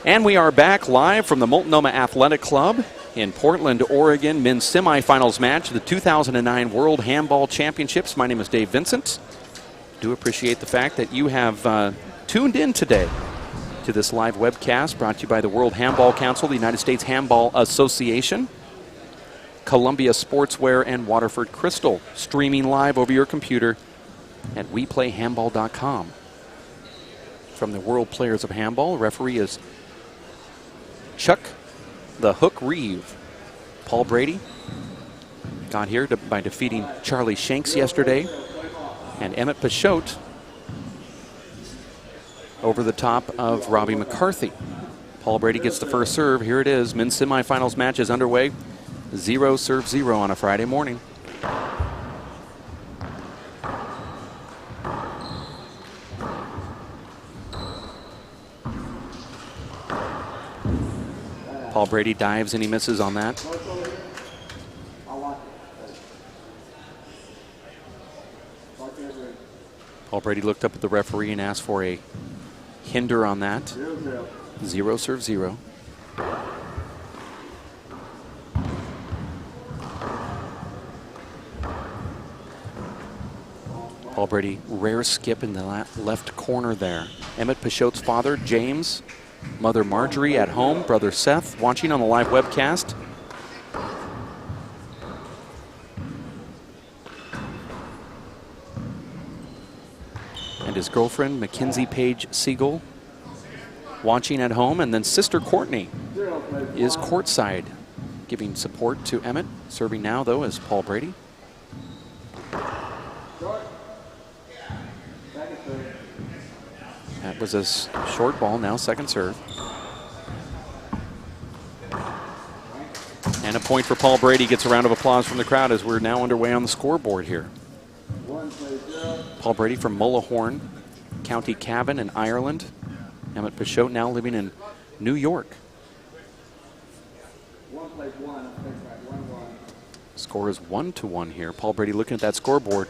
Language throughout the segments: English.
And we are back live from the Multnomah Athletic Club in Portland, Oregon. Men's semifinals match of the 2009 World Handball Championships. My name is Dave Vincent. Do appreciate the fact that you have tuned in today to this live webcast brought to you by the World Handball Council, the United States Handball Association, Columbia Sportswear, and Waterford Crystal. Streaming live over your computer at WePlayHandball.com. From the World Players of Handball, referee is Chuck the Hook Reeve. Paul Brady got here by defeating Charlie Shanks yesterday. And Emmett Peixoto over the top of Robbie McCarthy. Paul Brady gets the first serve. Here it is. Men's semifinals match is underway. 0-0 on a Friday morning. Paul Brady dives and he misses on that. Paul Brady looked up at the referee and asked for a hinder on that. 0-0. Paul Brady, rare skip in the left corner there. Emmett Peixoto's father, James, mother Marjorie at home, brother Seth watching on the live webcast. And his girlfriend, Mackenzie Page Siegel, watching at home. And then sister Courtney is courtside, giving support to Emmett. Serving now, though, is Paul Brady. That was a short ball, now second serve. And a point for Paul Brady. Gets a round of applause from the crowd as we're now underway on the scoreboard here. Paul Brady from Mullahorn, County Cavan in Ireland. Emmett Peixoto now living in New York. Score is 1-1 here. Paul Brady looking at that scoreboard.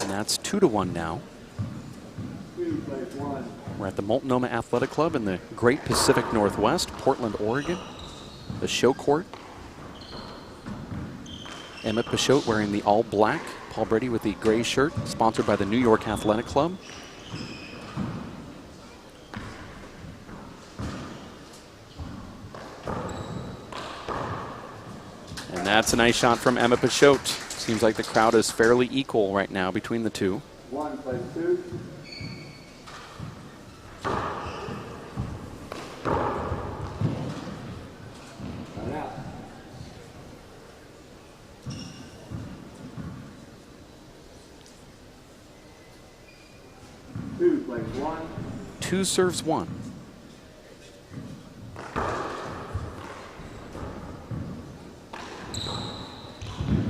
And that's 2-1 now. We're at the Multnomah Athletic Club in the Great Pacific Northwest, Portland, Oregon. The show court. Emmett Peixoto wearing the all black. Paul Brady with the gray shirt, sponsored by the New York Athletic Club. And that's a nice shot from Emmett Peixoto. Seems like the crowd is fairly equal right now between the two. 1-2. Two serves one.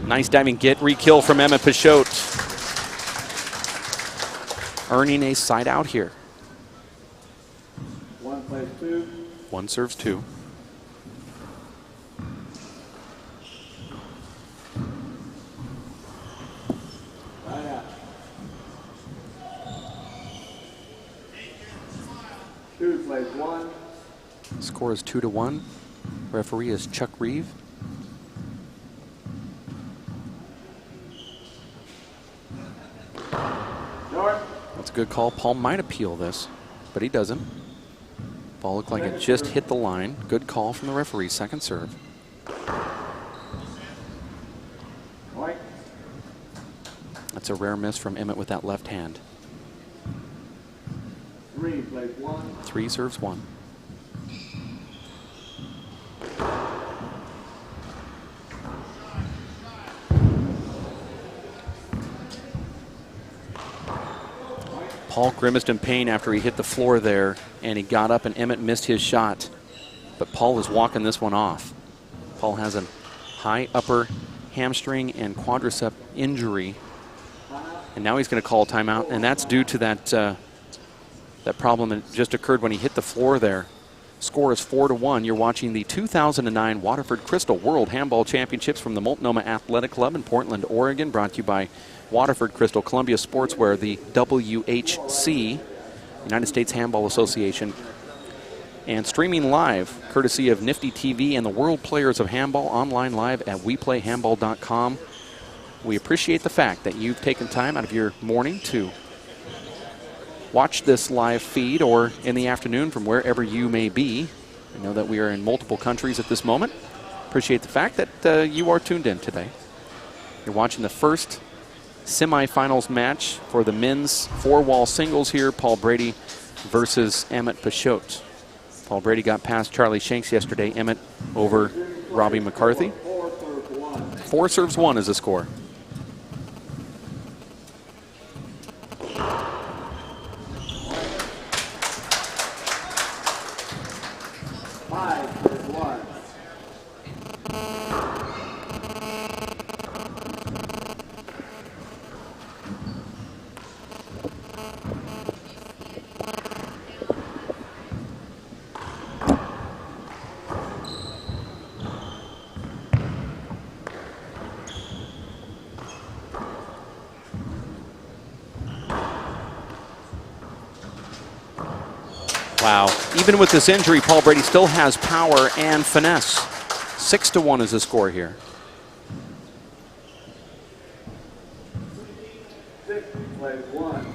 Nice diving get, re-kill from Emmett Peixoto. Earning a side out here. 1-2. One serves two. Score is 2-1. Referee is Chuck Reeve. That's a good call. Paul might appeal this, but he doesn't. Ball looked like it just hit the line. Good call from the referee. Second serve. That's a rare miss from Emmett with that left hand. 3 plays 1. 3 serves 1. Paul grimaced in pain after he hit the floor there, and he got up and Emmett missed his shot. But Paul was walking this one off. Paul has a high upper hamstring and quadricep injury, and now he's going to call a timeout, and that's due to that that problem that just occurred when he hit the floor there. Score is 4-1. You're watching the 2009 Waterford Crystal World Handball Championships from the Multnomah Athletic Club in Portland, Oregon, brought to you by Waterford Crystal, Columbia Sportswear, the WHC, United States Handball Association, and streaming live courtesy of Nifty TV and the World Players of Handball, online live at WePlayHandball.com. We appreciate the fact that you've taken time out of your morning to watch this live feed, or in the afternoon from wherever you may be. I know that we are in multiple countries at this moment. Appreciate the fact that you are tuned in today. You're watching the first semifinals match for the men's 4-wall singles here. Paul Brady versus Emmett Peixoto. Paul Brady got past Charlie Shanks yesterday. Emmett over Robbie McCarthy. 4 serves 1 is the score. Wow. Even with this injury, Paul Brady still has power and finesse. 6-1 is the score here. 6 plays 1.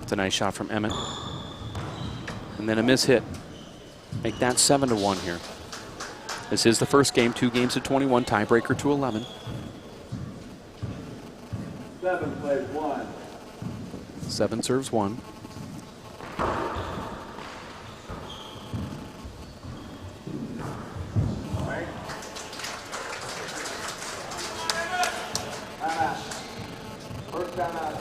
It's a nice shot from Emmett. And then a miss hit. Make that 7-1 here. This is the first game, 2 games to 21, tiebreaker to 11. 7 plays 1. 7 serves 1. First down out.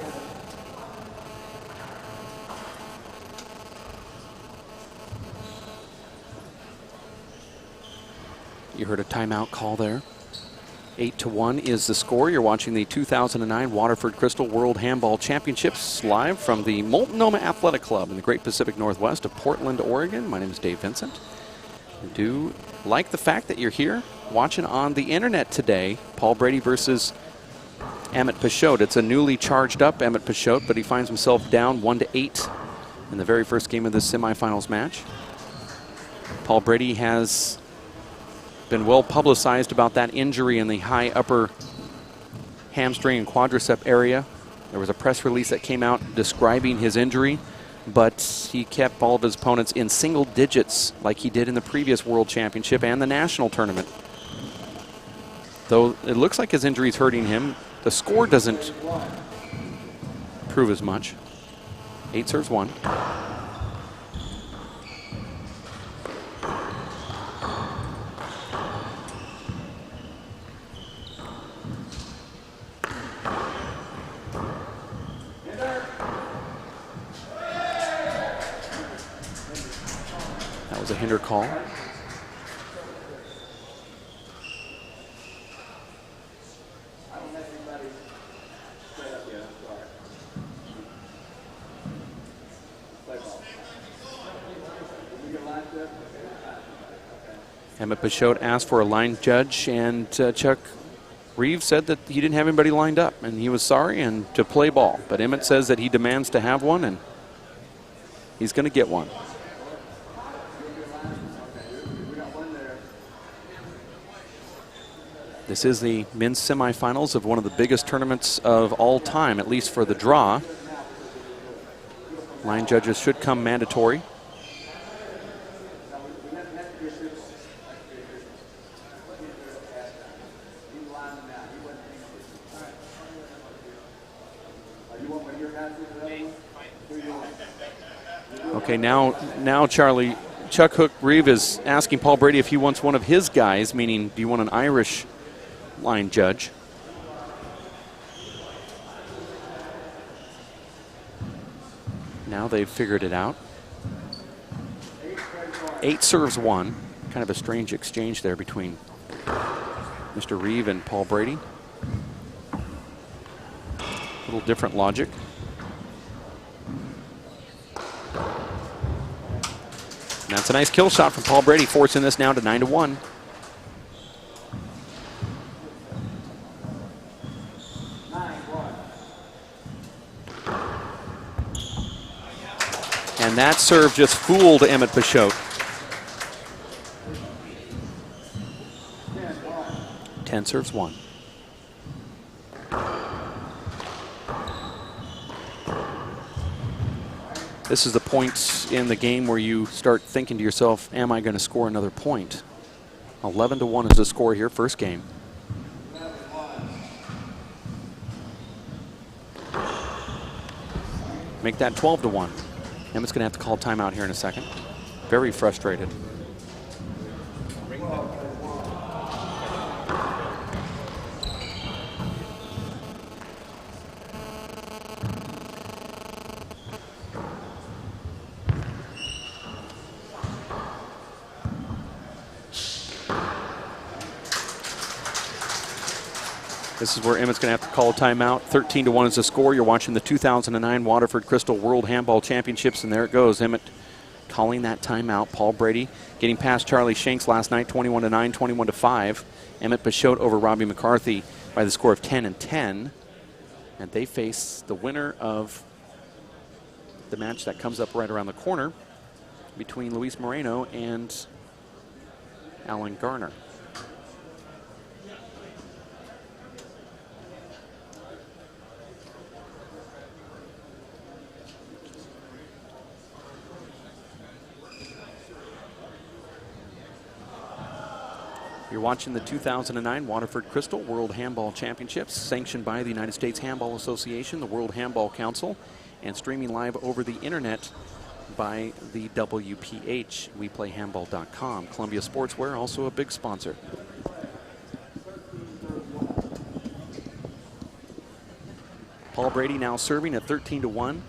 You heard a timeout call there. 8-1 is the score. You're watching the 2009 Waterford Crystal World Handball Championships live from the Multnomah Athletic Club in the Great Pacific Northwest of Portland, Oregon. My name is Dave Vincent. I do like the fact that you're here watching on the internet today. Paul Brady versus Emmett Peixoto. It's a newly charged up Emmett Peixoto, but he finds himself down 1-8 in the very first game of this semifinals match. Paul Brady has been well publicized about that injury in the high upper hamstring and quadricep area. There was a press release that came out describing his injury, but he kept all of his opponents in single digits like he did in the previous World Championship and the national tournament. Though it looks like his injury is hurting him, the score doesn't prove as much. 8 serves 1. That was a hinder call. Emmett Peixoto asked for a line judge, and Chuck Reeves said that he didn't have anybody lined up, and he was sorry and to play ball. But Emmett says that he demands to have one, and he's going to get one. This is the men's semifinals of one of the biggest tournaments of all time, at least for the draw. Line judges should come mandatory. Okay, now Charlie, Chuck Hook Reeve is asking Paul Brady if he wants one of his guys, meaning do you want an Irish line judge? Now they've figured it out. 8 serves 1. Kind of a strange exchange there between Mr. Reeve and Paul Brady. A little different logic. That's a nice kill shot from Paul Brady, forcing this now to 9-1. And that serve just fooled Emmett Peixoto. 10 serves 1. This is the points in the game where you start thinking to yourself, am I going to score another point? 11-1 is the score here, first game. Make that 12-1. Emmett's going to have to call timeout here in a second. Very frustrated. This is where Emmett's going to have to call a timeout. 13-1 is the score. You're watching the 2009 Waterford Crystal World Handball Championships, and there it goes. Emmett calling that timeout. Paul Brady getting past Charlie Shanks last night, 21-9, 21-5. Emmett Peixoto over Robbie McCarthy by the score of 10-10. And they face the winner of the match that comes up right around the corner between Luis Moreno and Alan Garner. You're watching the 2009 Waterford Crystal World Handball Championships, sanctioned by the United States Handball Association, the World Handball Council, and streaming live over the internet by the WPH, WePlayHandball.com. Columbia Sportswear, also a big sponsor. Paul Brady now serving at 13-1.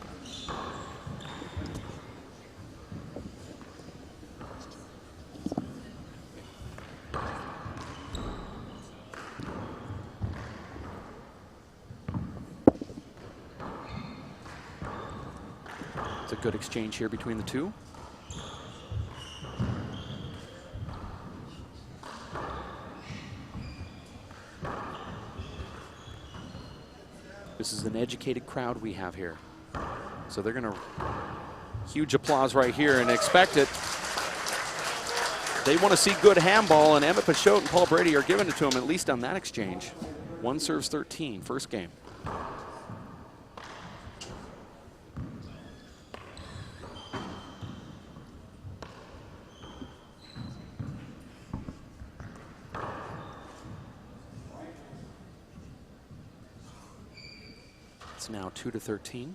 It's a good exchange here between the two. This is an educated crowd we have here. So they're going to, huge applause right here and expect it. They want to see good handball, and Emmett Peixoto and Paul Brady are giving it to him, at least on that exchange. 1 serves 13, first game. It's now 2-13.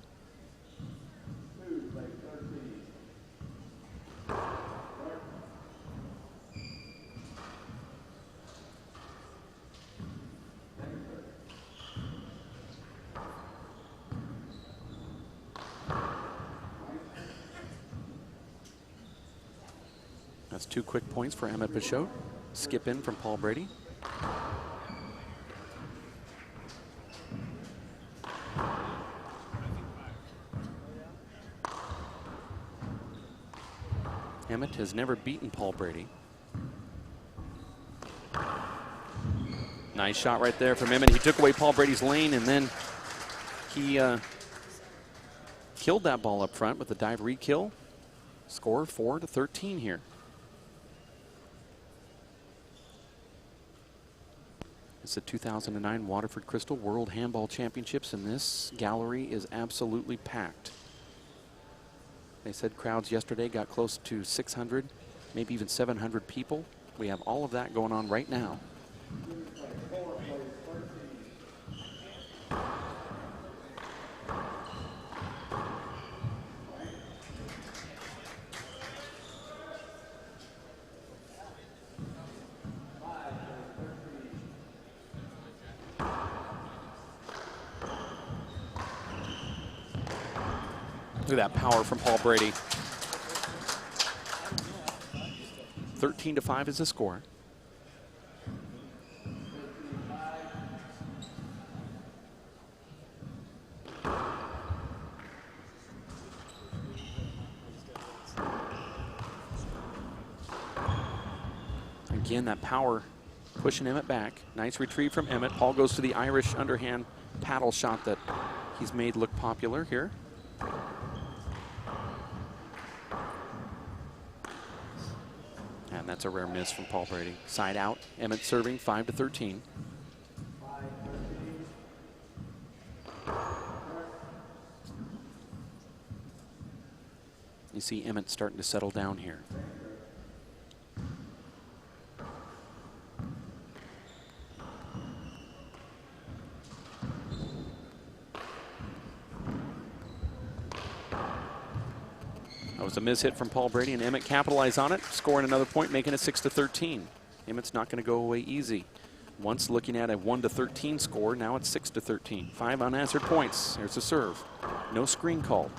That's 2 quick points for Emmett Peixoto. Skip in from Paul Brady. Emmett has never beaten Paul Brady. Nice shot right there from Emmett. He took away Paul Brady's lane, and then he killed that ball up front with a dive re-kill. Score 4-13 here. It's the 2009 Waterford Crystal World Handball Championships, and this gallery is absolutely packed. They said crowds yesterday got close to 600, maybe even 700 people. We have all of that going on right now. Look at that power from Paul Brady. 13-5 is the score. Again, that power pushing Emmett back. Nice retrieve from Emmett. Paul goes to the Irish underhand paddle shot that he's made look popular here. And that's a rare miss from Paul Brady. Side out, Emmett serving 5-13. You see Emmett starting to settle down here. That was a miss hit from Paul Brady, and Emmett capitalized on it, scoring another point, making it 6-13. Emmett's not going to go away easy. Once looking at a 1-13 score, now it's 6-13. 5 unanswered points. Here's the serve. No screen call.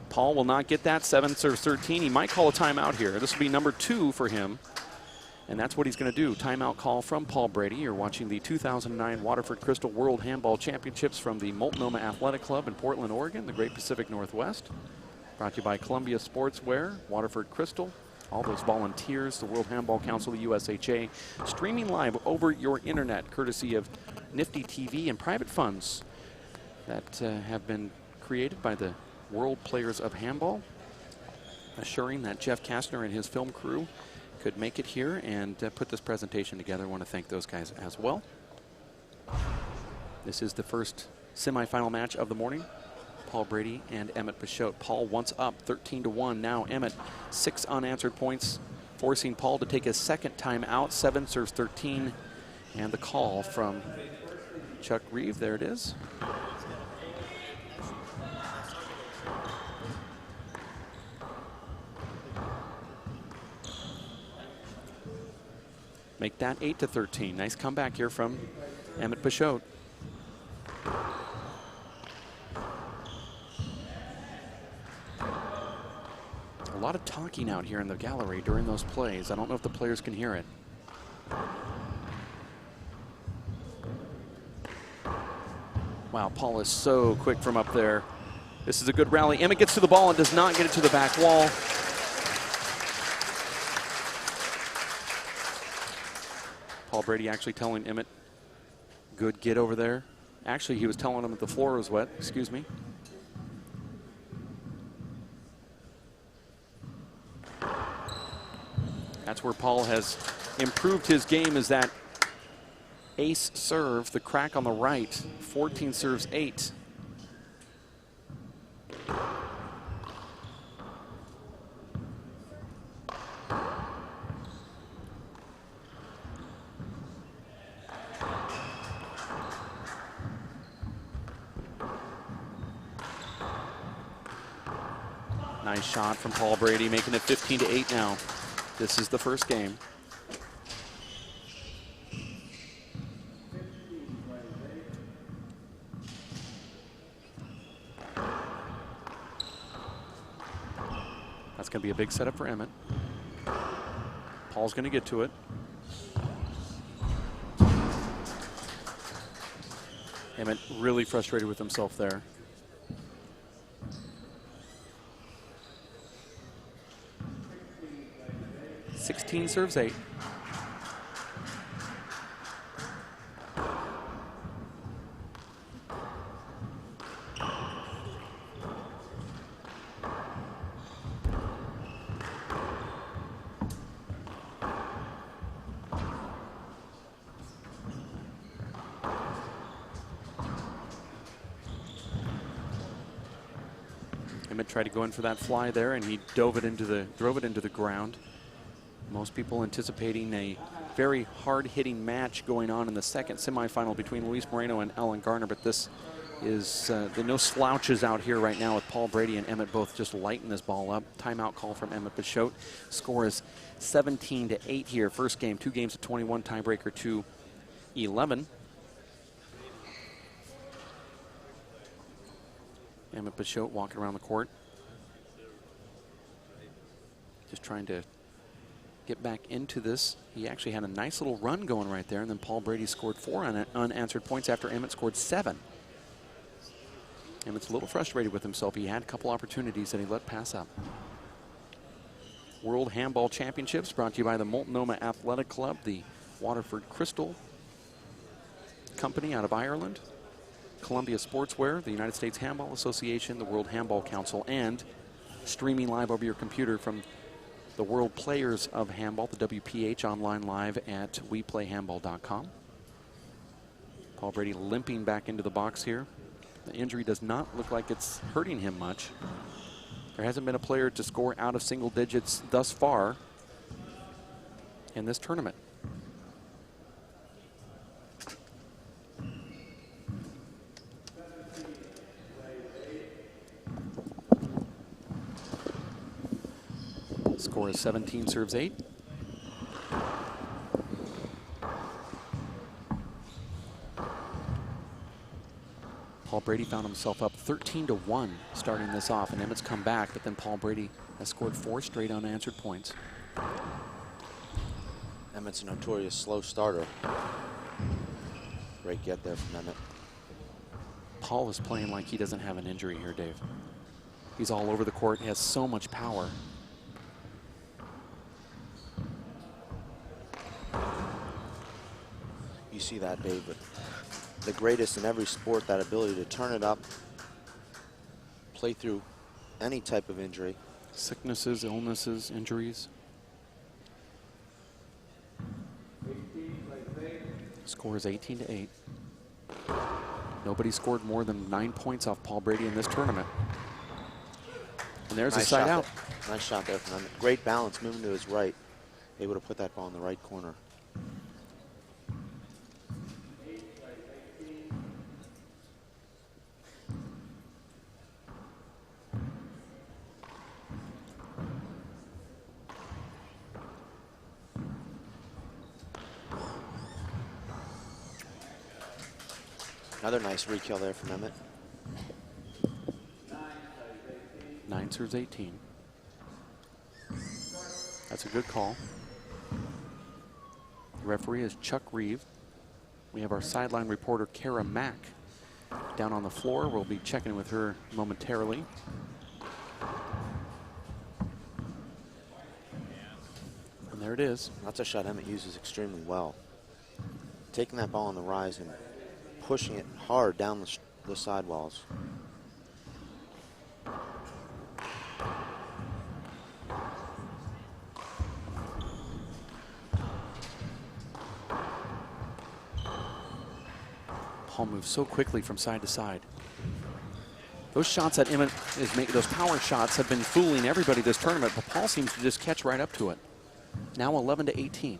Paul will not get that. 7 serves 13. He might call a timeout here. This will be number 2 for him, and that's what he's going to do. Timeout call from Paul Brady. You're watching the 2009 Waterford Crystal World Handball Championships from the Multnomah Athletic Club in Portland, Oregon, the Great Pacific Northwest. Brought to you by Columbia Sportswear, Waterford Crystal, all those volunteers, the World Handball Council, the USHA, streaming live over your internet, courtesy of Nifty TV and private funds that have been created by the world players of handball, assuring that Jeff Kastner and his film crew could make it here and put this presentation together. I want to thank those guys as well. This is the first semifinal match of the morning. Paul Brady and Emmett Peixoto. Paul once up 13-1. Now Emmett 6 unanswered points, forcing Paul to take his second time out. 7 serves 13. And the call from Chuck Reeve. There it is. Make that 8-13. Nice comeback here from Emmett Peixoto. A lot of talking out here in the gallery during those plays. I don't know if the players can hear it. Wow, Paul is so quick from up there. This is a good rally. Emmett gets to the ball and does not get it to the back wall. Paul Brady actually telling Emmett, good get over there. Actually, he was telling him that the floor was wet. Excuse me. That's where Paul has improved his game, is that ace serve, the crack on the right. 14 serves 8. Nice shot from Paul Brady, making it 15-8 now. This is the first game. That's going to be a big setup for Emmett. Paul's going to get to it. Emmett really frustrated with himself there. Sixteen serves 8. Emmett tried to go in for that fly there, and he drove it into the ground. Most people anticipating a very hard-hitting match going on in the second semifinal between Luis Moreno and Alan Garner, but this is there are no slouches out here right now with Paul Brady and Emmett both just lighting this ball up. Timeout call from Emmett Peixoto. Score is 17-8 here. First game, 2 games of 21, tiebreaker 2-11. Emmett Peixoto walking around the court. Just trying to get back into this. He actually had a nice little run going right there, and then Paul Brady scored 4 unanswered points after Emmett scored 7. Emmett's a little frustrated with himself. He had a couple opportunities that he let pass up. World Handball Championships brought to you by the Multnomah Athletic Club, the Waterford Crystal Company out of Ireland, Columbia Sportswear, the United States Handball Association, the World Handball Council, and streaming live over your computer from the World Players of Handball, the WPH, online live at WePlayHandball.com. Paul Brady limping back into the box here. The injury does not look like it's hurting him much. There hasn't been a player to score out of single digits thus far in this tournament. Score is 17 serves 8. Paul Brady found himself up 13-1 starting this off, and Emmett's come back, but then Paul Brady has scored 4 straight unanswered points. Emmett's a notorious slow starter. Great get there from Emmett. Paul is playing like he doesn't have an injury here, Dave. He's all over the court. He has so much power. You see that, Dave, but the greatest in every sport, that ability to turn it up, play through any type of injury. Sicknesses, illnesses, injuries. Score is 18-8. Nobody scored more than 9 points off Paul Brady in this tournament. And there's Nice a side shot out. there. Nice shot there from Emmett. Great balance, moving to his right. Able to put that ball in the right corner. Another nice re-kill there from Emmett. 9 serves 18. That's a good call. The referee is Chuck Reeve. We have our sideline reporter, Kara Mack, down on the floor. We'll be checking with her momentarily. And there it is. That's a shot Emmett uses extremely well. Taking that ball on the rise and pushing it hard down the sidewalls. Paul moves so quickly from side to side. Those shots that Emmett is making, those power shots, have been fooling everybody this tournament, but Paul seems to just catch right up to it. Now 11-18.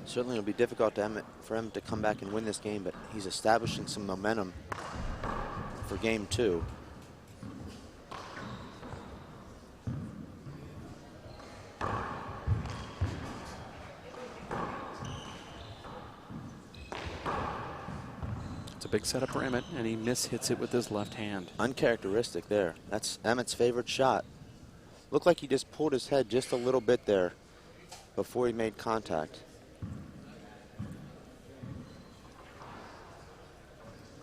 Certainly it'll be difficult for Emmett to come back and win this game, but he's establishing some momentum for game 2. It's a big setup for Emmett, and he hits it with his left hand. Uncharacteristic there. That's Emmett's favorite shot. Looked like he just pulled his head just a little bit there before he made contact.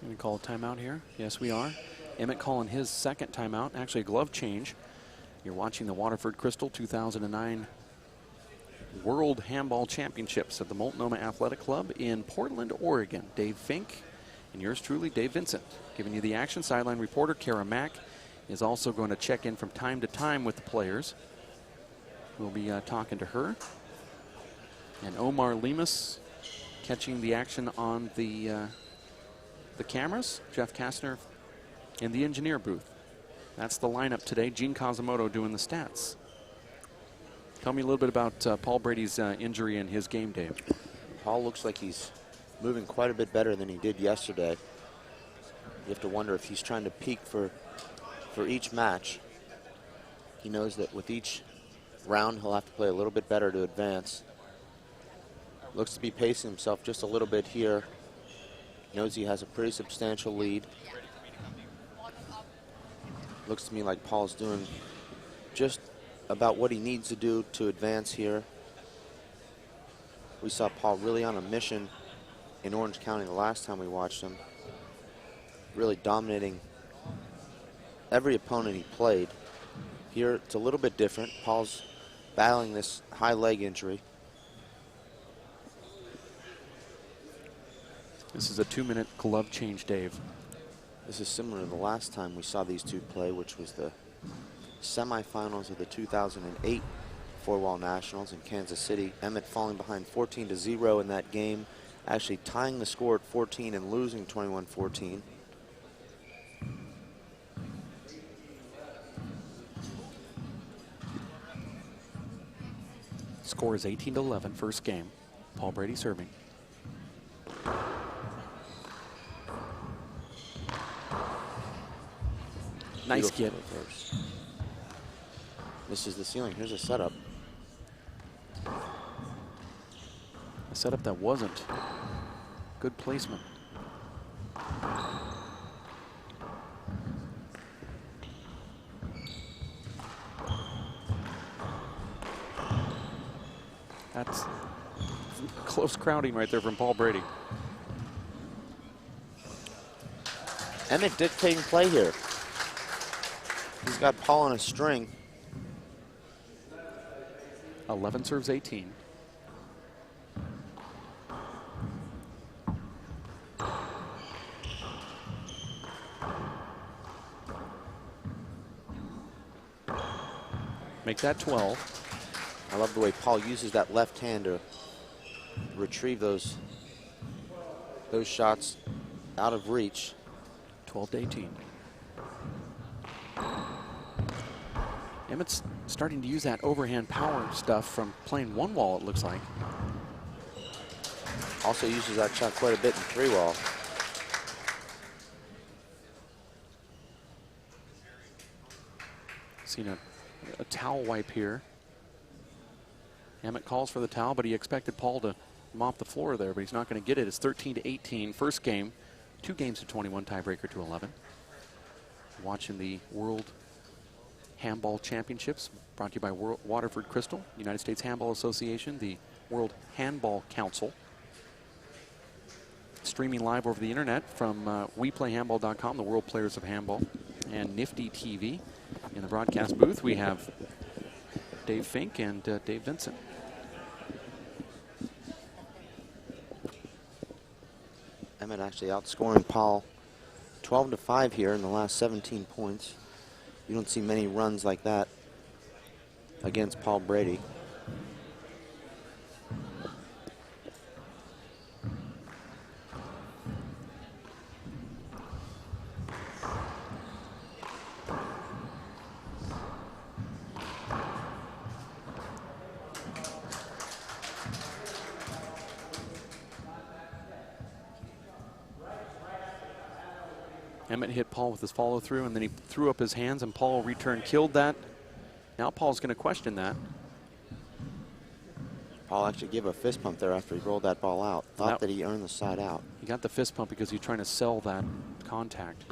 Going to call a timeout here? Yes, we are. Emmett calling his second timeout, actually a glove change. You're watching the Waterford Crystal 2009 World Handball Championships at the Multnomah Athletic Club in Portland, Oregon. Dave Fink and yours truly, Dave Vincent, giving you the action. Sideline reporter Kara Mack is also going to check in from time to time with the players. We'll be talking to her. And Omar Lemus catching the action on the the cameras, Jeff Kastner in the engineer booth. That's the lineup today. Gene Kazumoto doing the stats. Tell me a little bit about Paul Brady's injury and his game, Dave. Paul looks like he's moving quite a bit better than he did yesterday. You have to wonder if he's trying to peak for each match. He knows that with each round he'll have to play a little bit better to advance. Looks to be pacing himself just a little bit here. Knows he has a pretty substantial lead. Looks to me like Paul's doing just about what he needs to do to advance here. We saw Paul really on a mission in Orange County the last time we watched him. Really dominating every opponent he played. Here it's a little bit different. Paul's battling this high leg injury. This is a 2-minute glove change, Dave. This is similar to the last time we saw these two play, which was the semifinals of the 2008 Four-Wall Nationals in Kansas City. Emmett falling behind 14-0 in that game, actually tying the score at 14 and losing 21-14. Score is 18-11, first game. Paul Brady serving. Nice get. This is the ceiling. Here's a setup. A setup that wasn't. Good placement. That's close crowding right there from Paul Brady. Emmett dictating play here. He's got Paul on a string. 11 serves 18. Make that 12. I love the way Paul uses that left hand to retrieve those shots out of reach. 12-18. Emmett's starting to use that overhand power stuff from playing one wall, it looks like. Also uses that shot quite a bit in three wall. Seen a towel wipe here. Emmett calls for the towel, but he expected Paul to mop the floor there, but he's not going to get it. It's 13-18, first game. 2 games to 21, tiebreaker to 11. Watching the World Handball Championships, brought to you by Waterford Crystal, United States Handball Association, the World Handball Council. Streaming live over the internet from WePlayHandball.com, the World Players of Handball, and Nifty TV. In the broadcast booth, we have Dave Fink and Dave Vincent. Emmett actually outscoring Paul 12-5 here in the last 17 points. You don't see many runs like that against Paul Brady. Emmett hit Paul with his follow through, and then he threw up his hands, and Paul returned, killed that. Now Paul's going to question that. Paul actually gave a fist pump there after he rolled that ball out. Thought that he earned the side out. He got the fist pump because he's trying to sell that contact.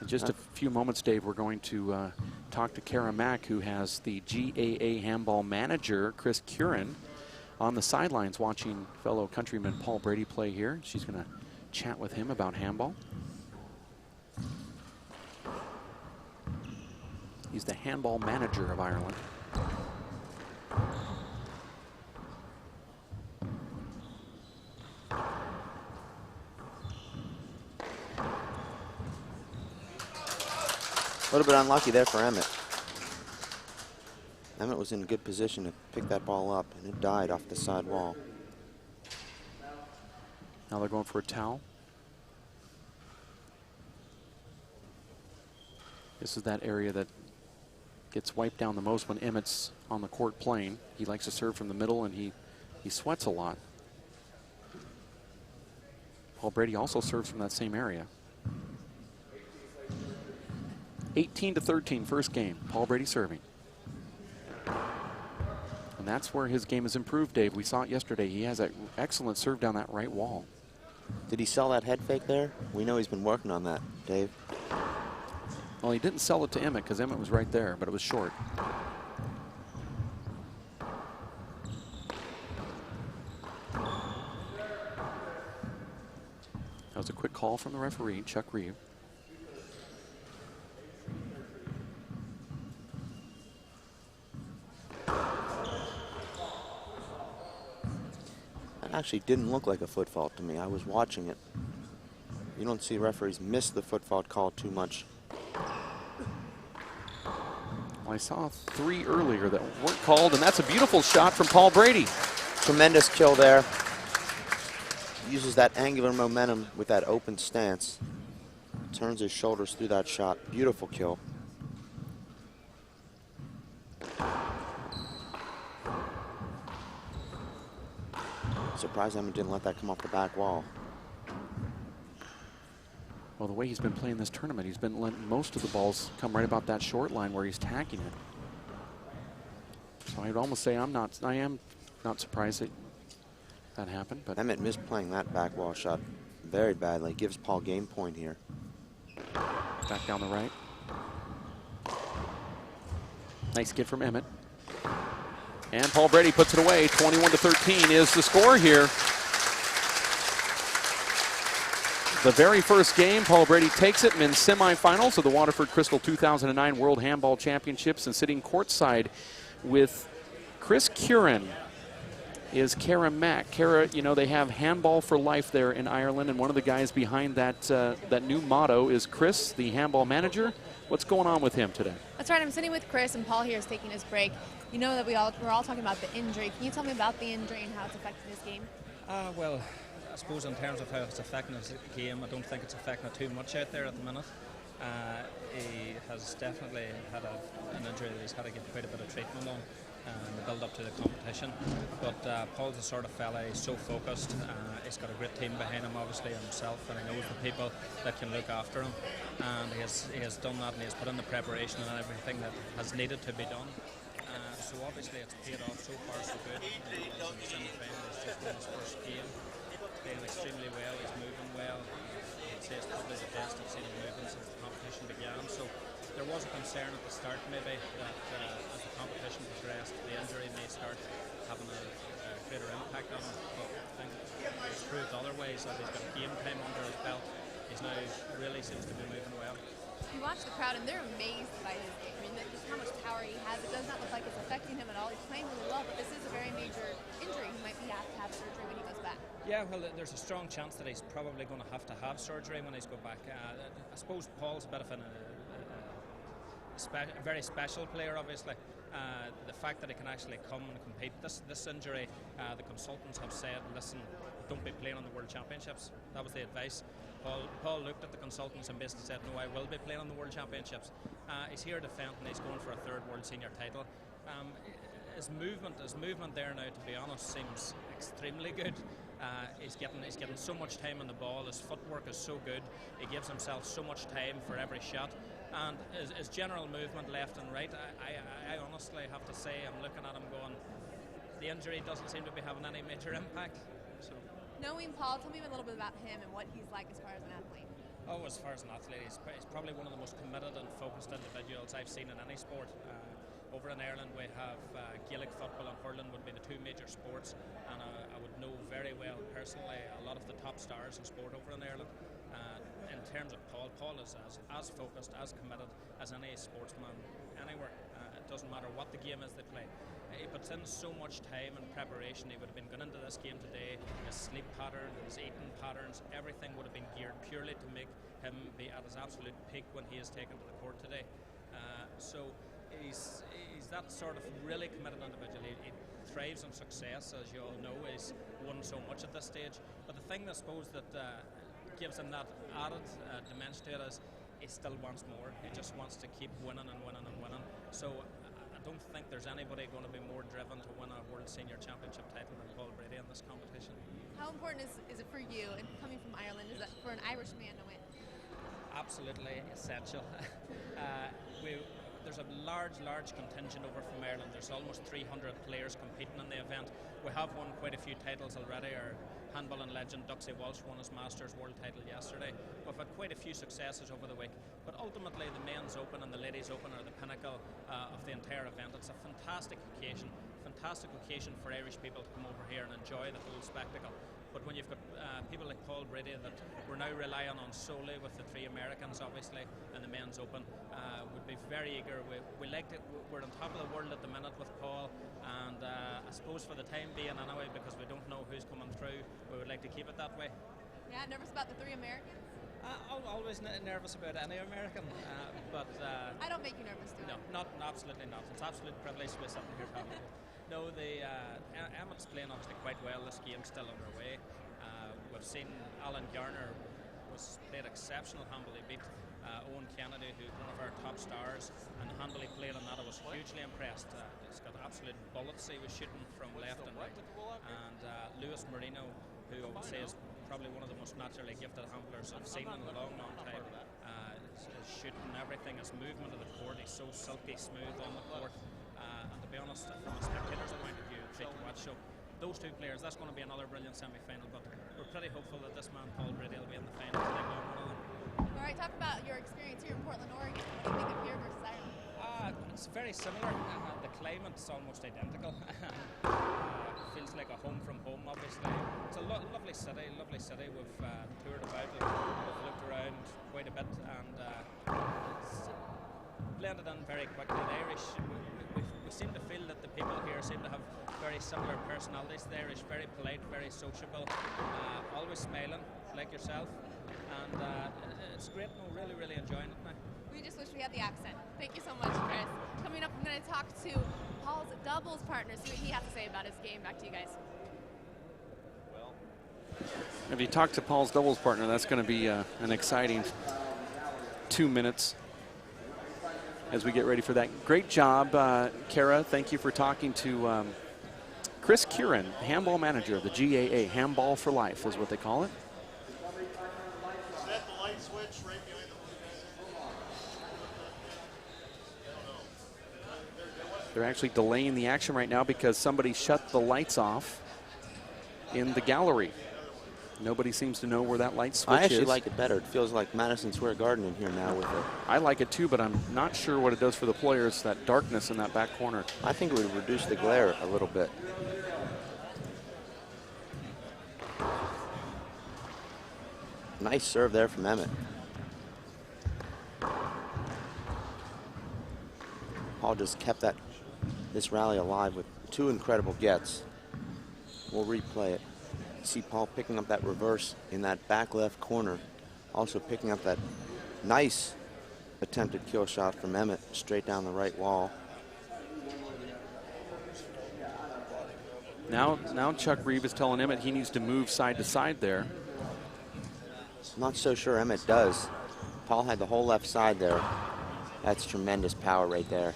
In just a few moments, Dave, we're going to talk to Kara Mack, who has the GAA handball manager, Chris Curran, on the sidelines watching fellow countryman Paul Brady play here. She's going to chat with him about handball. He's the handball manager of Ireland. A little bit unlucky there for Emmett. Emmett was in good position to pick that ball up, and it died off the side wall. Now they're going for a towel. This is that area that gets wiped down the most when Emmett's on the court playing. He likes to serve from the middle, and he sweats a lot. Paul Brady also serves from that same area. 18-13 first game. Paul Brady serving. And that's where his game has improved, Dave. We saw it yesterday. He has an excellent serve down that right wall. Did he sell that head fake there? We know he's been working on that, Dave. Well, he didn't sell it to Emmett because Emmett was right there, but it was short. That was a quick call from the referee, Chuck Reeve. That actually didn't look like a foot fault to me. I was watching it. You don't see referees miss the foot fault call too much. Well, I saw 3 earlier that weren't called, and that's a beautiful shot from Paul Brady. Tremendous kill there. Uses that angular momentum with that open stance. Turns his shoulders through that shot. Beautiful kill. Surprised Emmett didn't let that come off the back wall. Well, the way he's been playing this tournament, he's been letting most of the balls come right about that short line where he's tacking it. So I'd almost say I am not surprised that happened. But Emmett missed playing that back wall shot very badly. Gives Paul game point here. Back down the right. Nice get from Emmett. And Paul Brady puts it away. 21-13 is the score here. The very first game, Paul Brady takes it, men's semifinals of the Waterford Crystal 2009 World Handball Championships, and sitting courtside with Chris Curran is Cara Mack. Cara, you know, they have handball for life there in Ireland, and one of the guys behind that that new motto is Chris, the handball manager. What's going on with him today? That's right. I'm sitting with Chris, and Paul here is taking his break. You know that we're all talking about the injury. Can you tell me about the injury and how it's affecting his game? Well, I suppose in terms of how it's affecting his game, I don't think it's affecting it too much out there at the minute. He has definitely had an injury that he's had to get quite a bit of treatment on in the build-up to the competition. But Paul's the sort of fella, he's so focused. He's got a great team behind him, obviously, himself, and he knows the people that can look after him. And he has done that, and he has put in the preparation and everything that has needed to be done. So obviously it's paid off so far, so good. He's in the semi-final, he's just won his first game. Playing extremely well, he's moving well. I'd say it's probably the best I've seen him moving since the competition began. So there was a concern at the start maybe that as the competition progressed, the injury may start having a greater impact on him. But I think it's proved otherwise that he's got game time under his belt. He's now really seems to be moving well. You watch the crowd, and they're amazed by his game. I mean, just how much power he has. It does not look like it's affecting him at all. He's playing really well, but this is a very major injury. He might have to have surgery when he goes back. Yeah, well, there's a strong chance that he's probably going to have surgery when he's go back. I suppose Paul's a bit of a very special player, obviously. The fact that he can actually come and compete. This injury, the consultants have said, listen, don't be playing on the World Championships. That was the advice. Paul looked at the consultants and basically said, no, I will be playing on the World Championships. He's here defending, he's going for a 3rd World Senior title. His movement there now, to be honest, seems extremely good. He's getting so much time on the ball. His footwork is so good. He gives himself so much time for every shot. And his general movement left and right, I honestly have to say, I'm looking at him going, the injury doesn't seem to be having any major impact. So. Knowing Paul, tell me a little bit about him and what he's like as far as an athlete. Oh, as far as an athlete, he's probably one of the most committed and focused individuals I've seen in any sport. Over in Ireland, we have Gaelic football and hurling would be the 2 major sports, and I would know very well personally a lot of the top stars in sport over in Ireland. In terms of Paul is as focused, as committed as any sportsman anywhere. It doesn't matter what the game is they play. He puts in so much time and preparation. He would have been going into this game today. His sleep pattern, his eating patterns, everything would have been geared purely to make him be at his absolute peak when he is taken to the court today. So he's that sort of really committed individual. He thrives on success, as you all know. He's won so much at this stage. But the thing, I suppose, that gives him that added dimension to it is he still wants more. He just wants to keep winning and winning and winning. So I don't think there's anybody going to be more driven to win a World Senior Championship title than Paul Brady in this competition. How important is it for you, and coming from Ireland, is that for an Irish man to win? Absolutely essential. There's a large contingent over from Ireland. There's almost 300 players competing in the event. We have won quite a few titles already. Our handball and legend Duxie Walsh won his Masters world title yesterday. We've had quite a few successes over the week, but ultimately the men's open and the ladies open are the pinnacle of the entire event. It's a fantastic occasion for Irish people to come over here and enjoy the whole spectacle. But when you've got people like Paul Brady that we're now relying on solely, with the 3 Americans obviously in the men's open, we'd be very eager. We like it. We're on top of the world at the minute with Paul, and I suppose for the time being anyway, because we don't know who's coming through, we would like to keep it that way. Yeah, nervous about the 3 Americans? Always nervous about any American, but I don't make you nervous, do I? No, absolutely not. It's an absolute privilege to be sitting here talking to you. No, Emmett's playing obviously quite well. This game's still underway. We've seen Alan Garner played exceptional handball. He beat Owen Kennedy, who's one of our top stars, and the handball he played on that, I was hugely impressed. He's got absolute bullets he was shooting from left and right. And Luis Marino, who I would say is probably one of the most naturally gifted handlers I've seen in a long time, is shooting everything. His movement of the court, he's so silky smooth on the court. And to be honest, from a spectator's point of view, it's great to watch. So those 2 players, that's going to be another brilliant semi-final, but we're pretty hopeful that this man, Paul Brady, will be in the final. All right, talk about your experience here in Portland, Oregon. What do you think of here versus Ireland? It's very similar. The climate's almost identical. Feels like a home from home, obviously. It's a lovely city. We've toured about it, we've looked around quite a bit, and it's blended in very quickly. The Irish, we seem to feel that the people here seem to have very similar personalities. The Irish, very polite, very sociable, always smiling, like yourself, and it's great. No, really enjoying it now. We just wish we had the accent. Thank you so much, Chris. Coming up, I'm going to talk to Paul's doubles partner, see what he has to say about his game. Back to you guys. If you talk to Paul's doubles partner, that's going to be an exciting 2 minutes as we get ready for that. Great job, Kara. Thank you for talking to Chris Kieran, handball manager of the GAA. Handball for life is what they call it. Set the light switch right behind the They're actually delaying the action right now because somebody shut the lights off in the gallery. Nobody seems to know where that light switch is. I actually like it better. It feels like Madison Square Garden in here now with it. I like it too, but I'm not sure what it does for the players, that darkness in that back corner. I think it would reduce the glare a little bit. Nice serve there from Emmett. Paul just kept this rally alive with 2 incredible gets. We'll replay it. See Paul picking up that reverse in that back left corner. Also picking up that nice attempted kill shot from Emmett straight down the right wall. Now Chuck Reeve is telling Emmett he needs to move side to side there. I'm not so sure Emmett does. Paul had the whole left side there. That's tremendous power right there.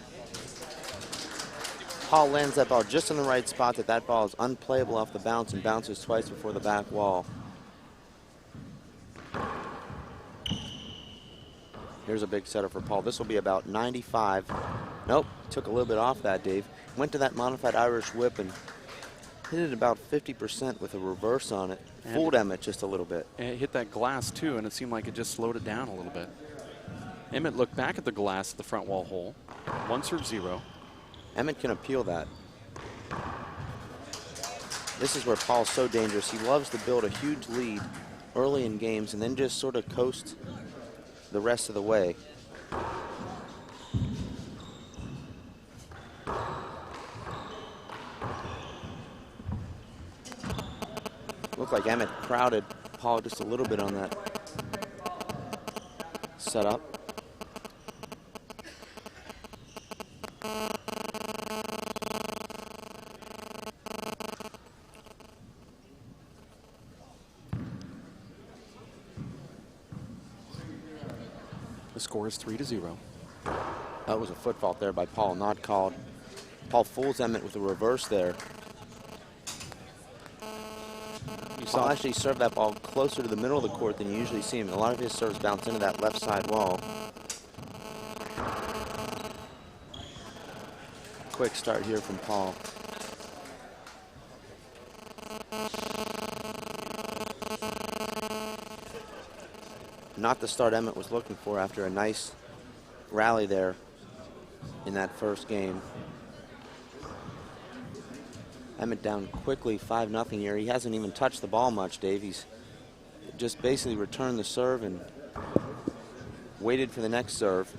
Paul lands that ball just in the right spot that ball is unplayable off the bounce and bounces twice before the back wall. Here's a big setter for Paul. This will be about 95. Nope, took a little bit off that, Dave. Went to that modified Irish whip and hit it about 50% with a reverse on it. Fooled Emmett just a little bit. And it hit that glass too, and it seemed like it just slowed it down a little bit. Emmett looked back at the glass at the front wall hole. 1-0. Emmett can appeal that. This is where Paul's so dangerous. He loves to build a huge lead early in games and then just sort of coast the rest of the way. Looked like Emmett crowded Paul just a little bit on that setup. score is 3-0. That was a foot fault there by Paul, not called. Paul fools Emmett with a reverse there. Paul actually served that ball closer to the middle of the court than you usually see him. A lot of his serves bounce into that left side wall. Quick start here from Paul. Not the start Emmett was looking for after a nice rally there in that first game. Emmett down quickly, 5-0 here. He hasn't even touched the ball much, Dave. He's just basically returned the serve and waited for the next serve.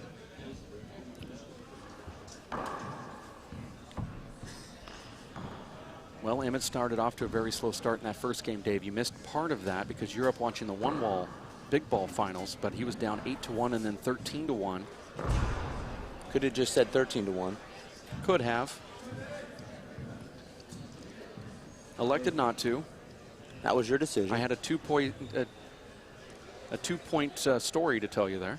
Well, Emmett started off to a very slow start in that first game, Dave. You missed part of that because you're up watching the one-wall big ball finals, but he was down 8-1 and then 13-1. Could have just said 13-1. Could have. Elected not to. That was your decision. I had a two-point story to tell you there.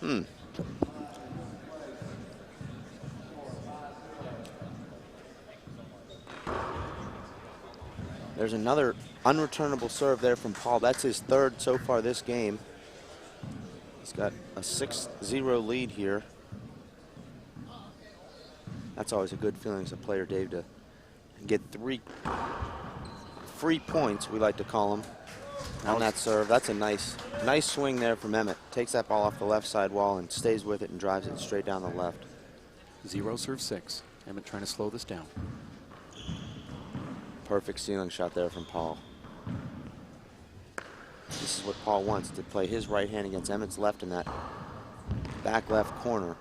There's another unreturnable serve there from Paul. That's his third so far this game. He's got a 6-0 lead here. That's always a good feeling as a player, Dave, to get 3 free points, we like to call them, on that serve. That's a nice swing there from Emmett. Takes that ball off the left side wall and stays with it and drives it straight down the left. 0 serve 6. Emmett trying to slow this down. Perfect ceiling shot there from Paul. This is what Paul wants, to play his right hand against Emmett's left in that back left corner.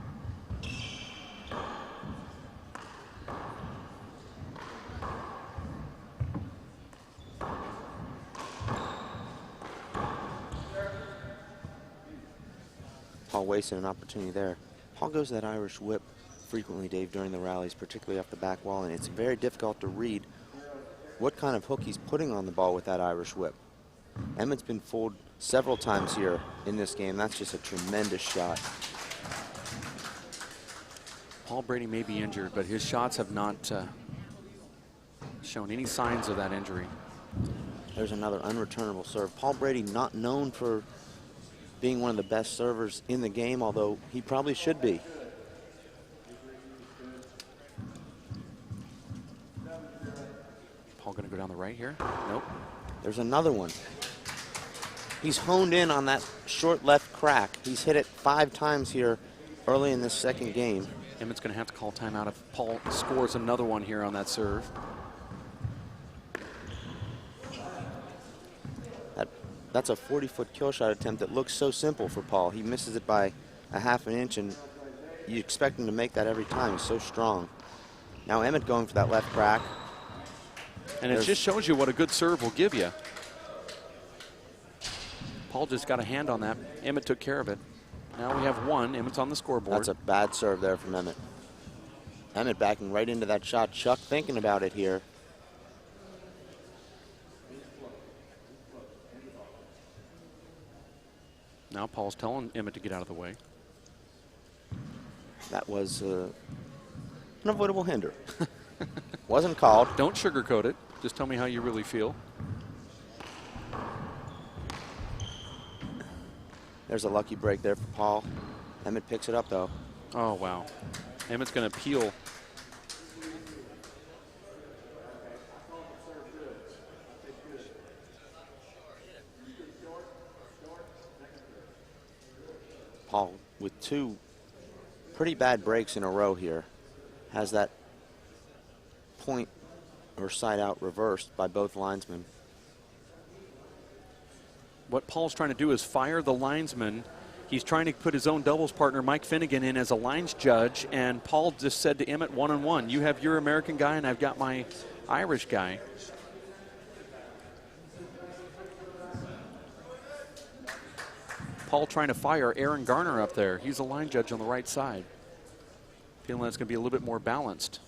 Paul wasted an opportunity there. Paul goes to that Irish whip frequently, Dave, during the rallies, particularly off the back wall, and it's very difficult to read what kind of hook he's putting on the ball with that Irish whip. Emmett's been fooled several times here in this game. That's just a tremendous shot. Paul Brady may be injured, but his shots have not shown any signs of that injury. There's another unreturnable serve. Paul Brady not known for being one of the best servers in the game, although he probably should be. Paul going to go down the right here? Nope. There's another one. He's honed in on that short left crack. He's hit it 5 times here early in this second game. Emmett's going to have to call timeout if Paul scores another one here on that serve. That's a 40-foot kill shot attempt that looks so simple for Paul. He misses it by a half an inch, and you expect him to make that every time. He's so strong. Now Emmett going for that left crack. And it just shows you what a good serve will give you. Paul just got a hand on that. Emmett took care of it. Now we have 1. Emmett's on the scoreboard. That's a bad serve there from Emmett. Emmett backing right into that shot. Chuck thinking about it here. Now Paul's telling Emmett to get out of the way. That was an unavoidable hinder. Wasn't called. Don't sugarcoat it. Just tell me how you really feel. There's a lucky break there for Paul. Emmett picks it up, though. Oh, wow. Emmett's going to peel. Paul, with 2 pretty bad breaks in a row here, has that point or side out reversed by both linesmen. What Paul's trying to do is fire the linesman. He's trying to put his own doubles partner, Mike Finnegan, in as a lines judge, and Paul just said to Emmett, 1-on-1, you have your American guy and I've got my Irish guy. Paul trying to fire Aaron Garner up there. He's a line judge on the right side. Feeling that's going to be a little bit more balanced.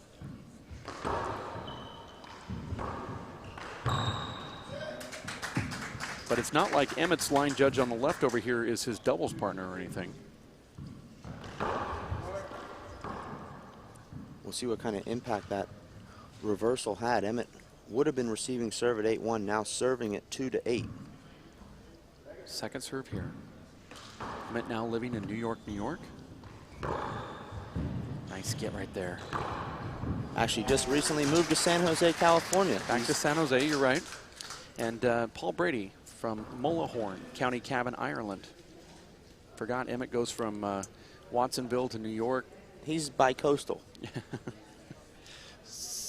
But it's not like Emmett's line judge on the left over here is his doubles partner or anything. We'll see what kind of impact that reversal had. Emmett would have been receiving serve at 8-1, now serving at 2-8. Second serve here. Emmett now living in New York, New York. Nice get right there. Actually just recently moved to San Jose, California. Back to San Jose, you're right. And Paul Brady from Mullaghorn, County Cavan, Ireland. Forgot Emmett goes from Watsonville to New York. He's bi-coastal.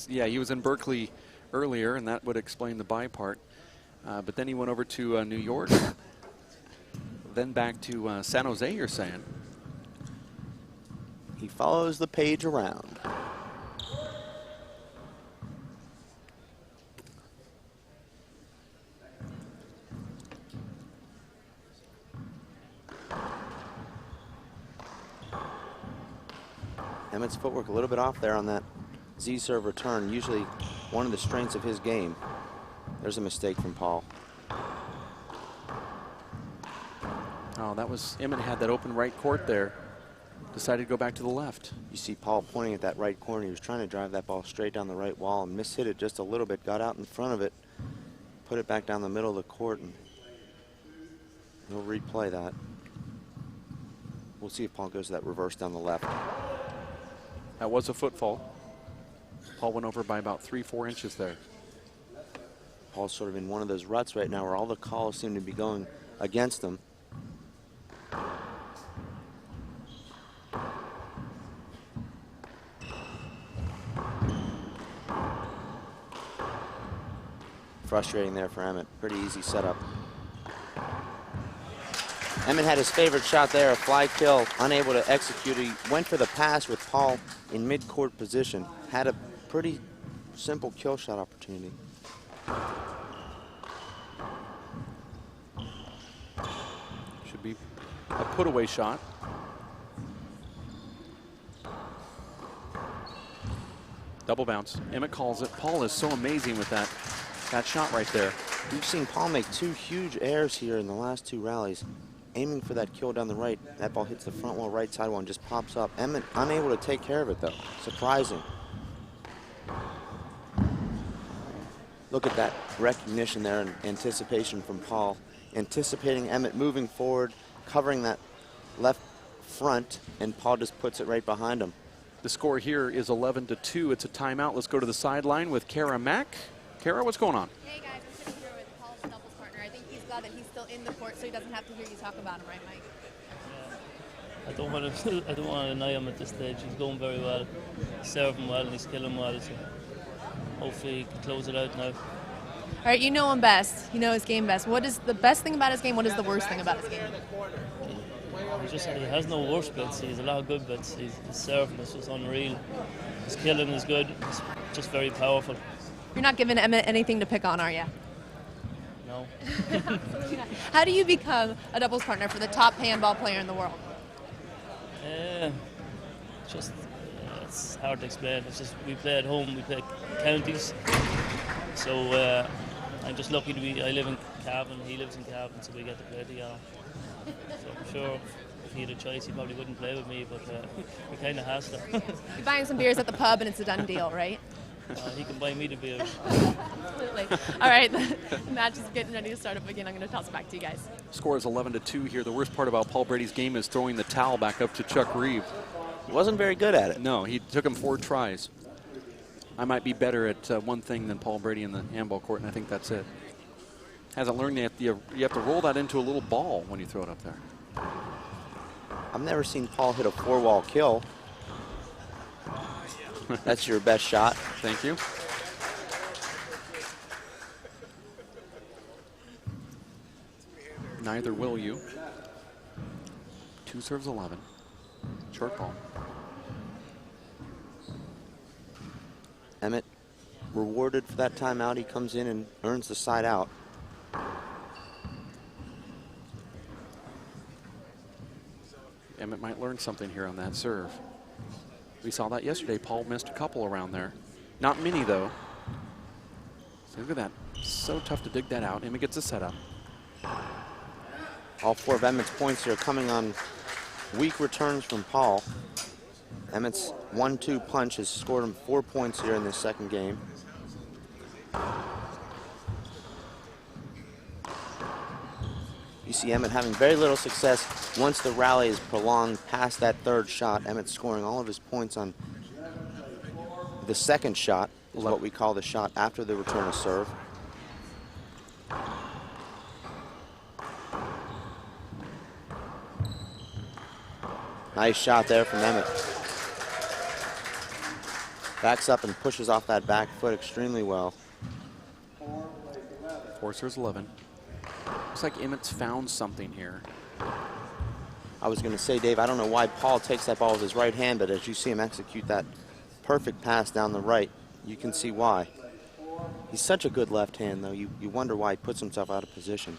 Yeah, he was in Berkeley earlier, and that would explain the bi part. But then he went over to New York, then back to San Jose, you're saying? He follows the page around. Emmett's footwork a little bit off there on that Z serve return, usually one of the strengths of his game. There's a mistake from Paul. Oh, that was, Emmett had that open right court there. Decided to go back to the left. You see Paul pointing at that right corner. He was trying to drive that ball straight down the right wall and mishit it just a little bit, got out in front of it, put it back down the middle of the court, and he'll replay that. We'll see if Paul goes to that reverse down the left. That was a foot fault. Paul went over by about 3-4 inches there. Paul's sort of in one of those ruts right now where all the calls seem to be going against him. Frustrating there for Emmett. Pretty easy setup. Emmett had his favorite shot there, a fly kill, unable to execute. He went for the pass with Paul in mid-court position. Had a pretty simple kill shot opportunity. Should be a put-away shot. Double bounce. Emmett calls it. Paul is so amazing with that shot right there. We've seen Paul make two huge errors here in the last two rallies. Aiming for that kill down the right. That ball hits the front wall, right side wall, and just pops up. Emmett unable to take care of it, though. Surprising. Look at that recognition there and anticipation from Paul. Anticipating Emmett moving forward, covering that left front, and Paul just puts it right behind him. The score here is 11-2. It's a timeout. Let's go to the sideline with Kara Mack. Kara, what's going on? Hey guys, I'm sitting here with Paul's doubles partner. I think he's glad that he's still in the court so he doesn't have to hear you talk about him, right, Mike? I don't want to deny him at this stage. He's going very well. He's serving well and he's killing well. So hopefully he can close it out now. All right, you know him best. You know his game best. What is the best thing about his game? What is the worst thing about his game? He has no worst bits. He has a lot of good bits. His serving is just unreal. His killing is good. He's just very powerful. You're not giving Emmett anything to pick on, are you? No. How do you become a doubles partner for the top handball player in the world? It's hard to explain. It's just we play at home. We play counties. So I'm just lucky to be. I live in Cavan. He lives in Cavan, so we get to play together. So I'm sure if he had a choice, he probably wouldn't play with me, but he kind of has to. You're buying some beers at the pub and it's a done deal, right? He can buy me the beers. Absolutely. All right, the match is getting ready to start up again. I'm going to toss it back to you guys. Score is 11-2 here. The worst part about Paul Brady's game is throwing the towel back up to Chuck Reeve. He wasn't very good at it. No, he took him 4 tries. I might be better at one thing than Paul Brady in the handball court, and I think that's it. Hasn't learned that you have to roll that into a little ball when you throw it up there. I've never seen Paul hit a 4-wall kill. That's your best shot. Thank you. Neither will you. 2 serves 11. Short ball. Emmett rewarded for that timeout. He comes in and earns the side out. Emmett might learn something here on that serve. We saw that yesterday. Paul missed a couple around there. Not many, though. So look at that. So tough to dig that out. Emmett gets a setup. All 4 of Emmett's points here coming on weak returns from Paul. Emmett's 1-2 punch has scored him 4 points here in this second game. You see Emmett having very little success once the rally is prolonged past that third shot. Emmett scoring all of his points on the second shot, is what we call the shot after the return of serve. Nice shot there from Emmett. Backs up and pushes off that back foot extremely well. 4 serves 11. Looks like Emmett's found something here. I was going to say, Dave, I don't know why Paul takes that ball with his right hand, but as you see him execute that perfect pass down the right, you can see why. He's such a good left hand, though. You wonder why he puts himself out of position.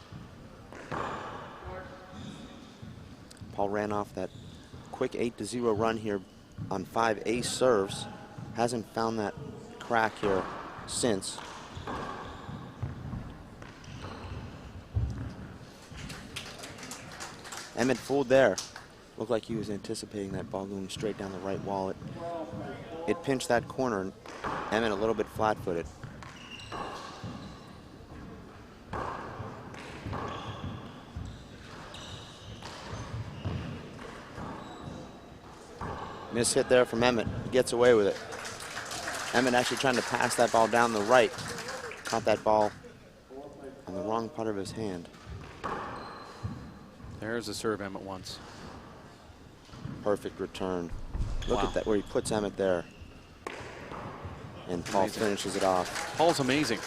Paul ran off that quick 8-0 run here on 5 ace serves. Hasn't found that crack here since. Emmett fooled there. Looked like he was anticipating that ball going straight down the right wall. It pinched that corner, and Emmett a little bit flat-footed. Miss hit there from Emmett. Gets away with it. Emmett actually trying to pass that ball down the right. Caught that ball on the wrong part of his hand. There's a serve Emmett wants. Perfect return. Look at that, where he puts Emmett there. And Paul finishes it off. Paul's amazing.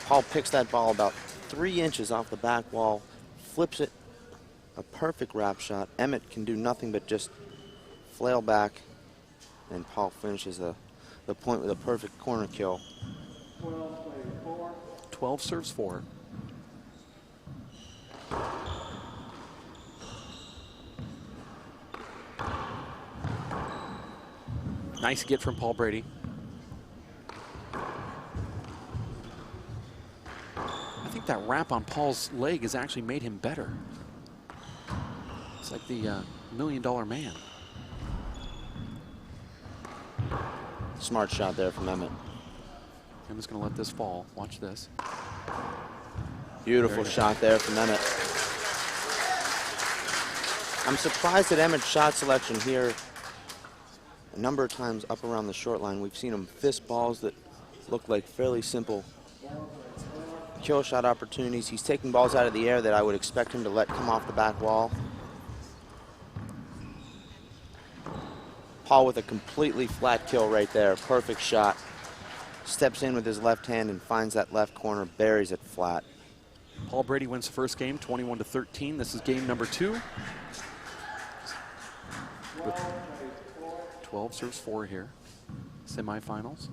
Paul picks that ball about 3 inches off the back wall, flips it, a perfect wrap shot. Emmett can do nothing but just flail back, and Paul finishes the point with a perfect corner kill. 12 serves 4. Nice get from Paul Brady. I think that wrap on Paul's leg has actually made him better. It's like the $1 million man. Smart shot there from Emmett. Emmett's going to let this fall. Watch this. Beautiful shot there from Emmett. I'm surprised at Emmett's shot selection here. A number of times up around the short line, we've seen him fist balls that look like fairly simple kill shot opportunities. He's taking balls out of the air that I would expect him to let come off the back wall. Paul with a completely flat kill right there. Perfect shot. Steps in with his left hand and finds that left corner, buries it flat. Paul Brady wins the first game, 21-13. This is game number 2. With 12 serves 4 here. Semifinals.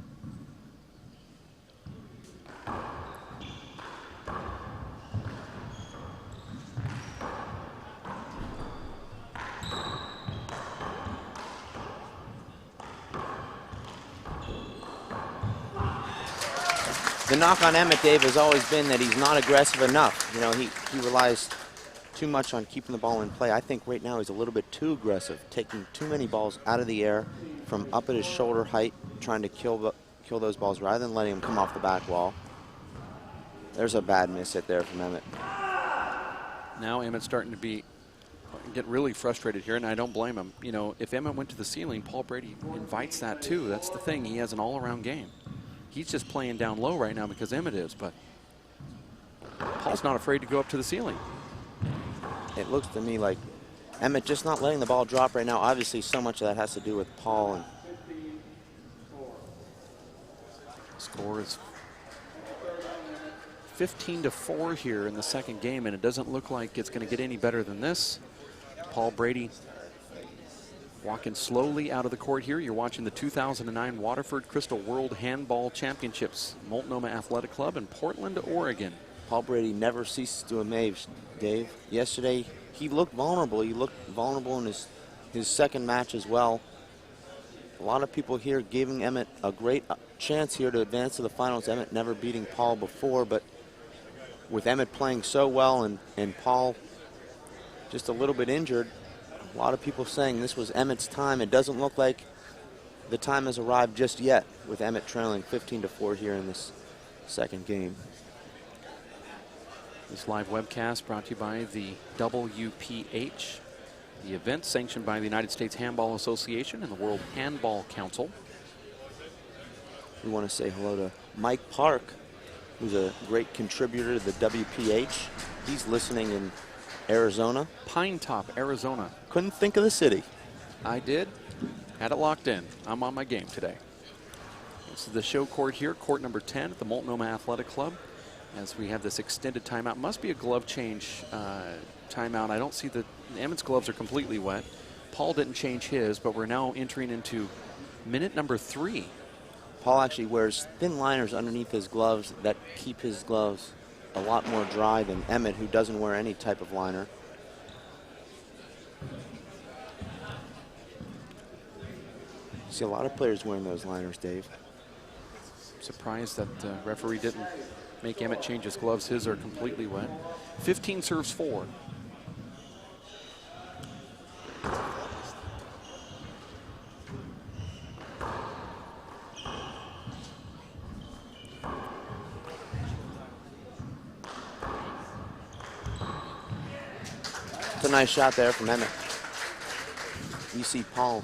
The knock on Emmett, Dave, has always been that he's not aggressive enough. You know, he relies too much on keeping the ball in play. I think right now he's a little bit too aggressive, taking too many balls out of the air from up at his shoulder height, trying to kill those balls rather than letting them come off the back wall. There's a bad miss hit there from Emmett. Now Emmett's starting to get really frustrated here, and I don't blame him. You know, if Emmett went to the ceiling, Paul Brady invites that too. That's the thing. He has an all-around game. He's just playing down low right now because Emmett is, but Paul's not afraid to go up to the ceiling. It looks to me like Emmett just not letting the ball drop right now. Obviously, so much of that has to do with Paul. And score is 15-4 here in the second game, and it doesn't look like it's going to get any better than this. Paul Brady walking slowly out of the court here. You're watching the 2009 Waterford Crystal World Handball Championships, Multnomah Athletic Club in Portland, Oregon. Paul Brady never ceases to amaze, Dave. Yesterday, he looked vulnerable. He looked vulnerable in his second match as well. A lot of people here giving Emmett a great chance here to advance to the finals. Emmett never beating Paul before, but with Emmett playing so well and Paul just a little bit injured, a lot of people saying this was Emmett's time. It doesn't look like the time has arrived just yet, with Emmett trailing 15-4 here in this second game. This live webcast brought to you by the WPH, the event sanctioned by the United States Handball Association and the World Handball Council. We want to say hello to Mike Park, who's a great contributor to the WPH. He's listening in Arizona. Pine Top, Arizona. Couldn't think of the city. I did. Had it locked in. I'm on my game today. This is the show court here, court number 10 at the Multnomah Athletic Club. As we have this extended timeout. Must be a glove change timeout. I don't see Emmett's gloves are completely wet. Paul didn't change his, but we're now entering into minute number 3. Paul actually wears thin liners underneath his gloves that keep his gloves a lot more dry than Emmett, who doesn't wear any type of liner. See a lot of players wearing those liners, Dave. Surprised that the referee didn't make Emmett change his gloves. His are completely wet. 15 serves 4. It's a nice shot there from Emmett. You see Paul,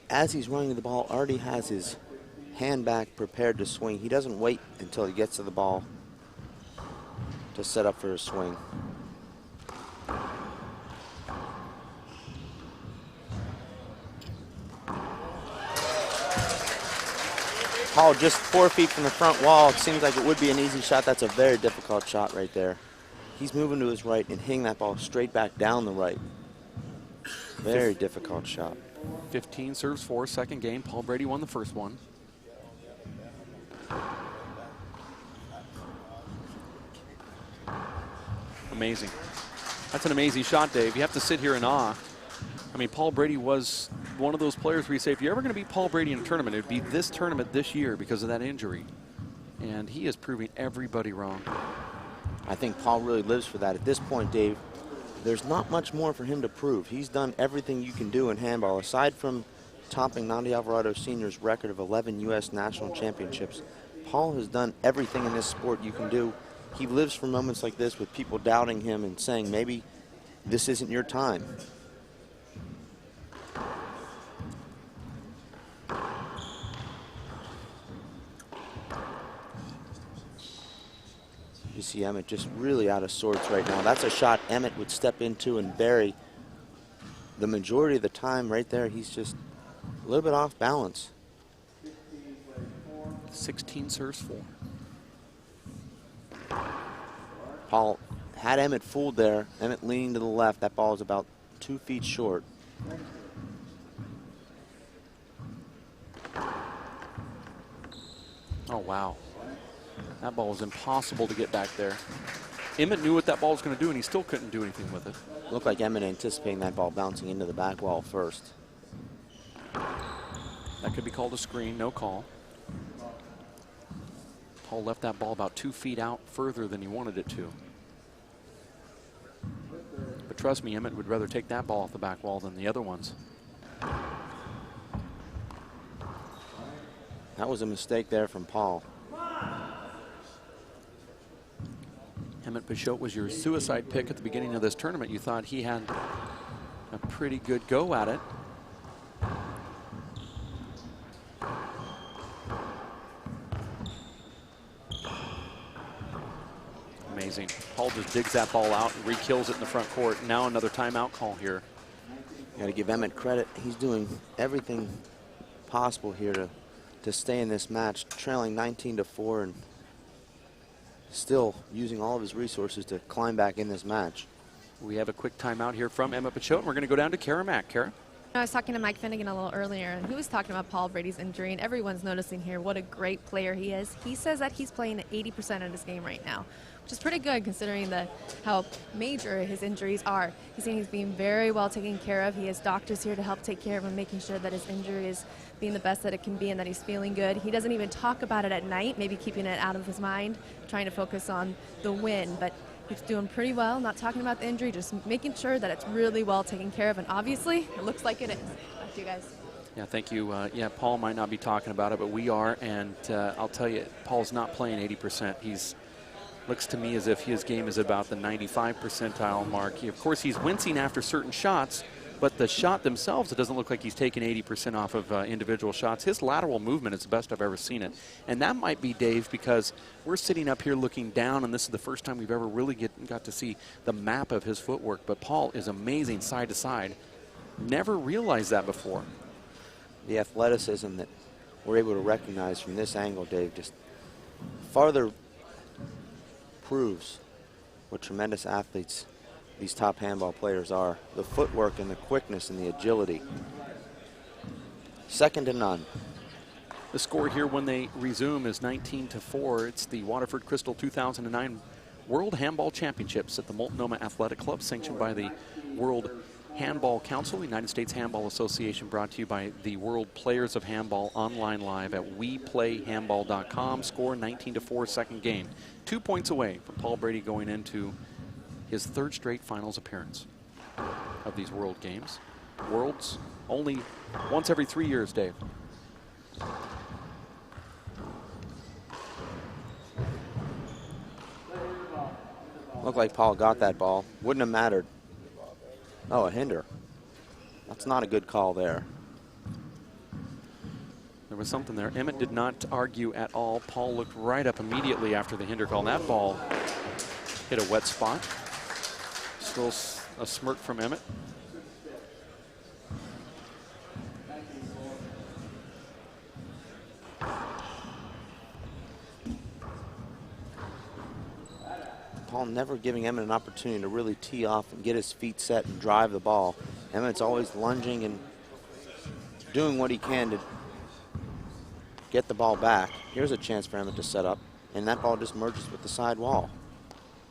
as he's running to the ball, already has his hand back prepared to swing. He doesn't wait until he gets to the ball to set up for a swing. Paul just 4 feet from the front wall. It seems like it would be an easy shot. That's a very difficult shot right there. He's moving to his right and hitting that ball straight back down the right. Very difficult shot. 15 serves 4, second game. Paul Brady won the first one. Amazing. That's an amazing shot, Dave. You have to sit here in awe. I mean, Paul Brady was one of those players where you say, if you're ever going to beat Paul Brady in a tournament, it would be this tournament this year because of that injury. And he is proving everybody wrong. I think Paul really lives for that. At this point, Dave, there's not much more for him to prove. He's done everything you can do in handball. Aside from topping Nandi Alvarado Sr.'s record of 11 U.S. national championships, Paul has done everything in this sport you can do. He lives for moments like this with people doubting him and saying, maybe this isn't your time. You see Emmett just really out of sorts right now. That's a shot Emmett would step into and bury. The majority of the time right there, he's just a little bit off balance. 16 serves 4. Paul had Emmett fooled there. Emmett leaning to the left. That ball is about 2 feet short. Oh, wow. That ball was impossible to get back there. Emmett knew what that ball was going to do, and he still couldn't do anything with it. Looked like Emmett anticipating that ball bouncing into the back wall first. That could be called a screen, no call. Paul left that ball about 2 feet out further than he wanted it to. But trust me, Emmett would rather take that ball off the back wall than the other ones. That was a mistake there from Paul. Emmett Peixoto was your suicide pick at the beginning of this tournament. You thought he had a pretty good go at it. Amazing. Paul just digs that ball out and re-kills it in the front court. Now another timeout call here. Got to give Emmett credit. He's doing everything possible here to stay in this match, trailing 19-4 and still using all of his resources to climb back in this match. We have a quick timeout here from Emmett Peixoto, and we're going to go down to Kara Mack. Kara? I was talking to Mike Finnegan a little earlier, and he was talking about Paul Brady's injury, and everyone's noticing here what a great player he is. He says that he's playing at 80% of his game right now, which is pretty good considering how major his injuries are. He's saying he's being very well taken care of. He has doctors here to help take care of him, making sure that his injury is being the best that it can be and that he's feeling good. He doesn't even talk about it at night, maybe keeping it out of his mind, trying to focus on the win. But he's doing pretty well, not talking about the injury, just making sure that it's really well taken care of. And obviously, it looks like it is. Back to you guys. Yeah, thank you. Yeah, Paul might not be talking about it, but we are, and I'll tell you, Paul's not playing 80%. He's looks to me as if his game is about the 95 percentile mark. Of course, he's wincing after certain shots, but the shot themselves, it doesn't look like he's taking 80% off of individual shots. His lateral movement is the best I've ever seen it. And that might be, Dave, because we're sitting up here looking down, and this is the first time we've ever really got to see the map of his footwork. But Paul is amazing side to side. Never realized that before. The athleticism that we're able to recognize from this angle, Dave, just farther proves what tremendous athletes these top handball players are. The footwork and the quickness and the agility. Second to none. The score here when they resume is 19-4. It's the Waterford Crystal 2009 World Handball Championships at the Multnomah Athletic Club, sanctioned by the World Handball Council, United States Handball Association, brought to you by the World Players of Handball, online live at WePlayHandball.com. Score 19-4, second game. 2 points away from Paul Brady going into his third straight finals appearance of these World Games. Worlds only once every 3 years, Dave. Looked like Paul got that ball. Wouldn't have mattered. Oh, a hinder. That's not a good call there. There was something there. Emmett did not argue at all. Paul looked right up immediately after the hinder call. And that ball hit a wet spot. Still a smirk from Emmett. Paul never giving Emmett an opportunity to really tee off and get his feet set and drive the ball. Emmett's always lunging and doing what he can to get the ball back. Here's a chance for Emmett to set up, and that ball just merges with the side wall.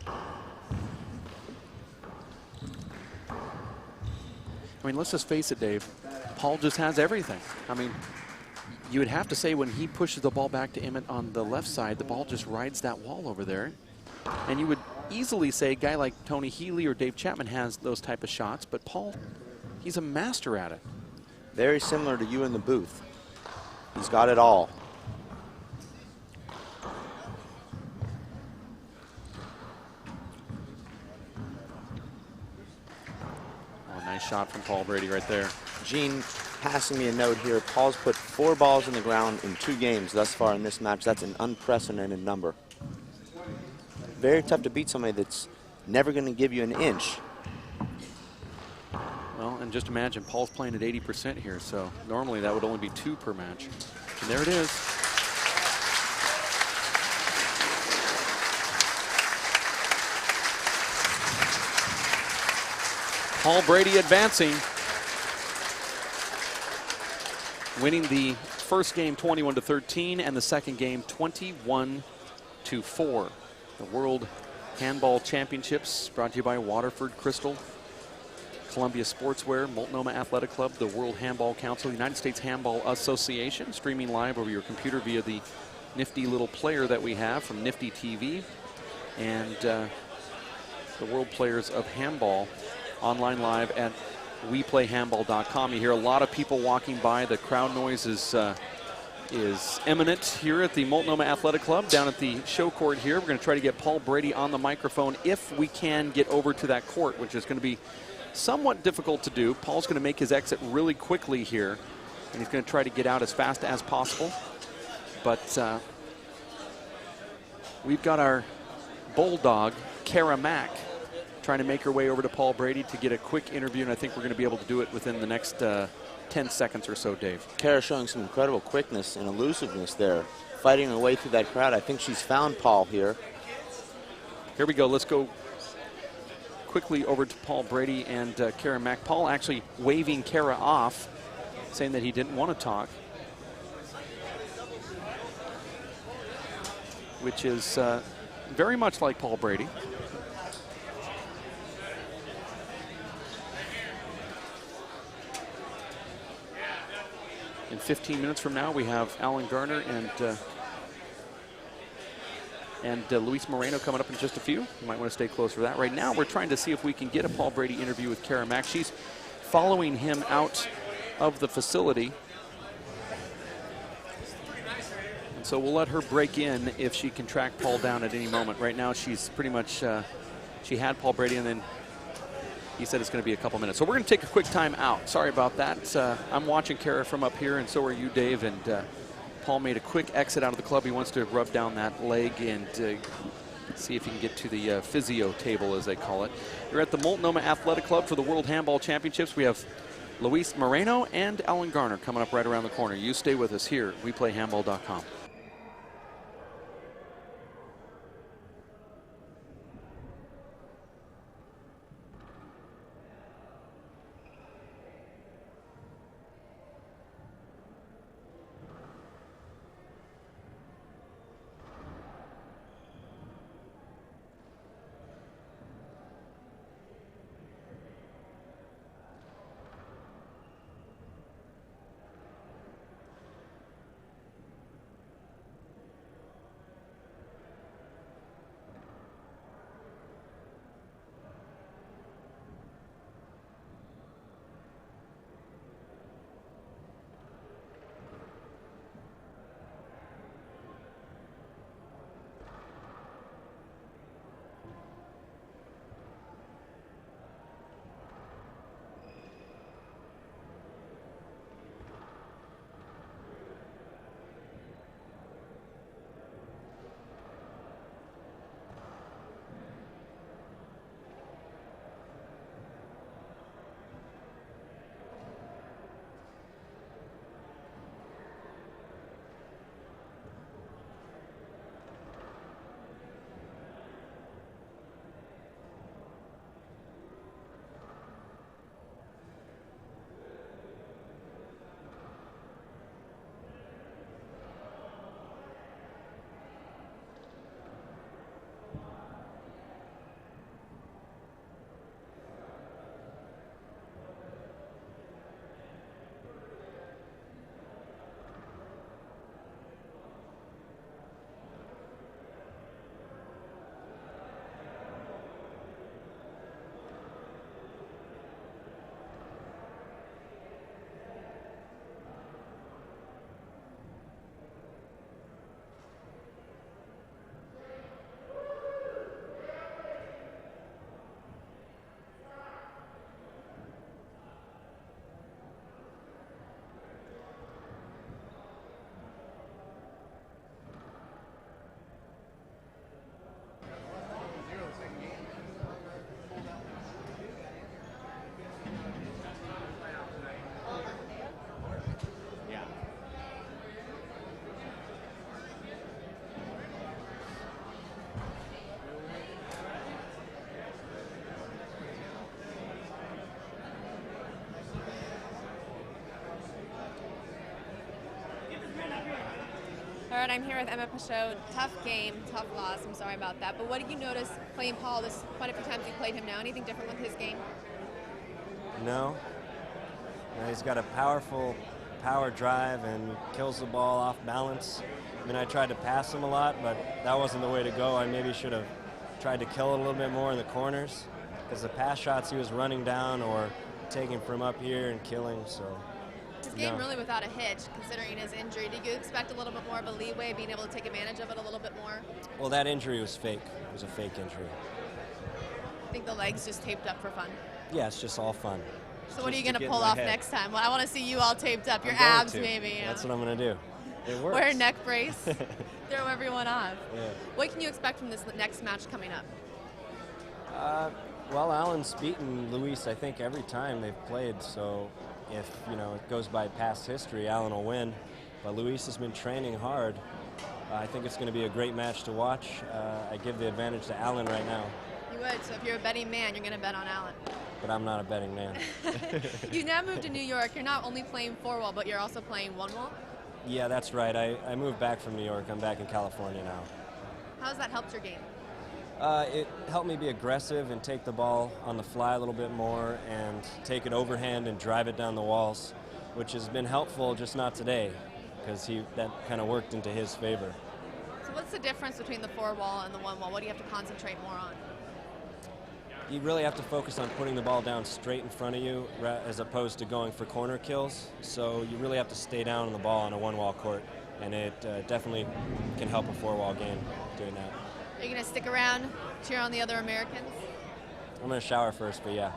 I mean, let's just face it, Dave. Paul just has everything. I mean, you would have to say when he pushes the ball back to Emmett on the left side, the ball just rides that wall over there. And you would easily say a guy like Tony Healy or Dave Chapman has those type of shots, but Paul, he's a master at it. Very similar to you in the booth. He's got it all. Oh, nice shot from Paul Brady right there. Gene passing me a note here. Paul's put 4 balls in the ground in 2 games thus far in this match. That's an unprecedented number. Very tough to beat somebody that's never going to give you an inch. Well, and just imagine, Paul's playing at 80% here, so normally that would only be 2 per match. And there it is. Paul Brady advancing, winning the first game 21-13 and the second game 21-4. The World Handball Championships brought to you by Waterford Crystal, Columbia Sportswear, Multnomah Athletic Club, the World Handball Council, United States Handball Association, streaming live over your computer via the nifty little player that we have from Nifty TV, and the World Players of Handball, online live at WePlayHandball.com. You hear a lot of people walking by. The crowd noise is imminent here at the Multnomah Athletic Club down at the show court here. We're going to try to get Paul Brady on the microphone if we can get over to that court, which is going to be somewhat difficult to do. Paul's going to make his exit really quickly here, and he's going to try to get out as fast as possible. But we've got our bulldog, Kara Mack, trying to make her way over to Paul Brady to get a quick interview, and I think we're going to be able to do it within the next 10 seconds or so, Dave. Kara showing some incredible quickness and elusiveness there, fighting her way through that crowd. I think she's found Paul here. Here we go. Let's go quickly over to Paul Brady and Kara Mack. Paul actually waving Kara off, saying that he didn't want to talk, which is very much like Paul Brady. In 15 minutes from now, we have Alan Garner and Luis Moreno coming up in just a few. You might want to stay close for that. Right now, we're trying to see if we can get a Paul Brady interview with Kara Mack. She's following him out of the facility. So we'll let her break in if she can track Paul down at any moment. Right now, she's pretty much, she had Paul Brady, and then he said it's going to be a couple minutes. So we're going to take a quick time out. Sorry about that. I'm watching Kara from up here, and so are you, Dave. And Paul made a quick exit out of the club. He wants to rub down that leg and see if he can get to the physio table, as they call it. You're at the Multnomah Athletic Club for the World Handball Championships. We have Luis Moreno and Alan Garner coming up right around the corner. You stay with us here at WePlayHandball.com. All right, I'm here with Emma Peixoto. Tough game, tough loss. I'm sorry about that. But what did you notice playing Paul? This quite a few times you played him now. Anything different with his game? No. No, he's got a powerful power drive and kills the ball off balance. I mean, I tried to pass him a lot, but that wasn't the way to go. I maybe should have tried to kill it a little bit more in the corners, because the pass shots he was running down or taking from up here and killing, so. His game really without a hitch, considering his injury. Did you expect a little bit more of a leeway, being able to take advantage of it a little bit more? Well, that injury was fake. It was a fake injury. I think the leg's just taped up for fun. Yeah, it's just all fun. So what are you going to pull off next time? Well, I want to see you all taped up, your abs maybe. That's what I'm going to do. It works. Wear a neck brace, throw everyone off. Yeah. What can you expect from this next match coming up? Well, Alan's beaten Luis, I think, every time they've played, so if, you know, it goes by past history, Alan will win. But Luis has been training hard. I think it's going to be a great match to watch. I give the advantage to Alan right now. You would, so if you're a betting man, you're going to bet on Alan. But I'm not a betting man. You now moved to New York. You're not only playing four-wall, but you're also playing one-wall? Yeah, that's right. I moved back from New York. I'm back in California now. How has that helped your game? It helped me be aggressive and take the ball on the fly a little bit more and take it overhand and drive it down the walls, which has been helpful, just not today, because that kind of worked into his favor. So what's the difference between the four-wall and the one-wall? What do you have to concentrate more on? You really have to focus on putting the ball down straight in front of you as opposed to going for corner kills. So you really have to stay down on the ball on a one-wall court and it definitely can help a 4-wall game doing that. Are you going to stick around, cheer on the other Americans? I'm going to shower first, but yeah.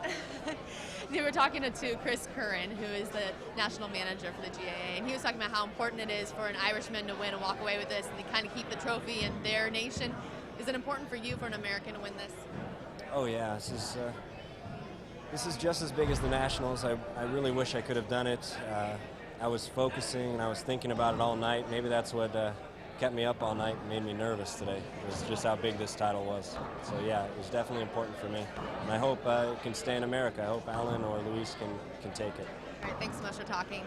We were talking to Chris Curran, who is the national manager for the GAA, and he was talking about how important it is for an Irishman to win and walk away with this and to kind of keep the trophy in their nation. Is it important for you, for an American, to win this? Oh yeah, this is just as big as the Nationals. I really wish I could have done it. I was focusing and I was thinking about it all night. Maybe that's what kept me up all night and made me nervous today. It was just how big this title was. So yeah, it was definitely important for me. And I hope it can stay in America. I hope Alan or Luis can take it. All right, thanks so much for talking.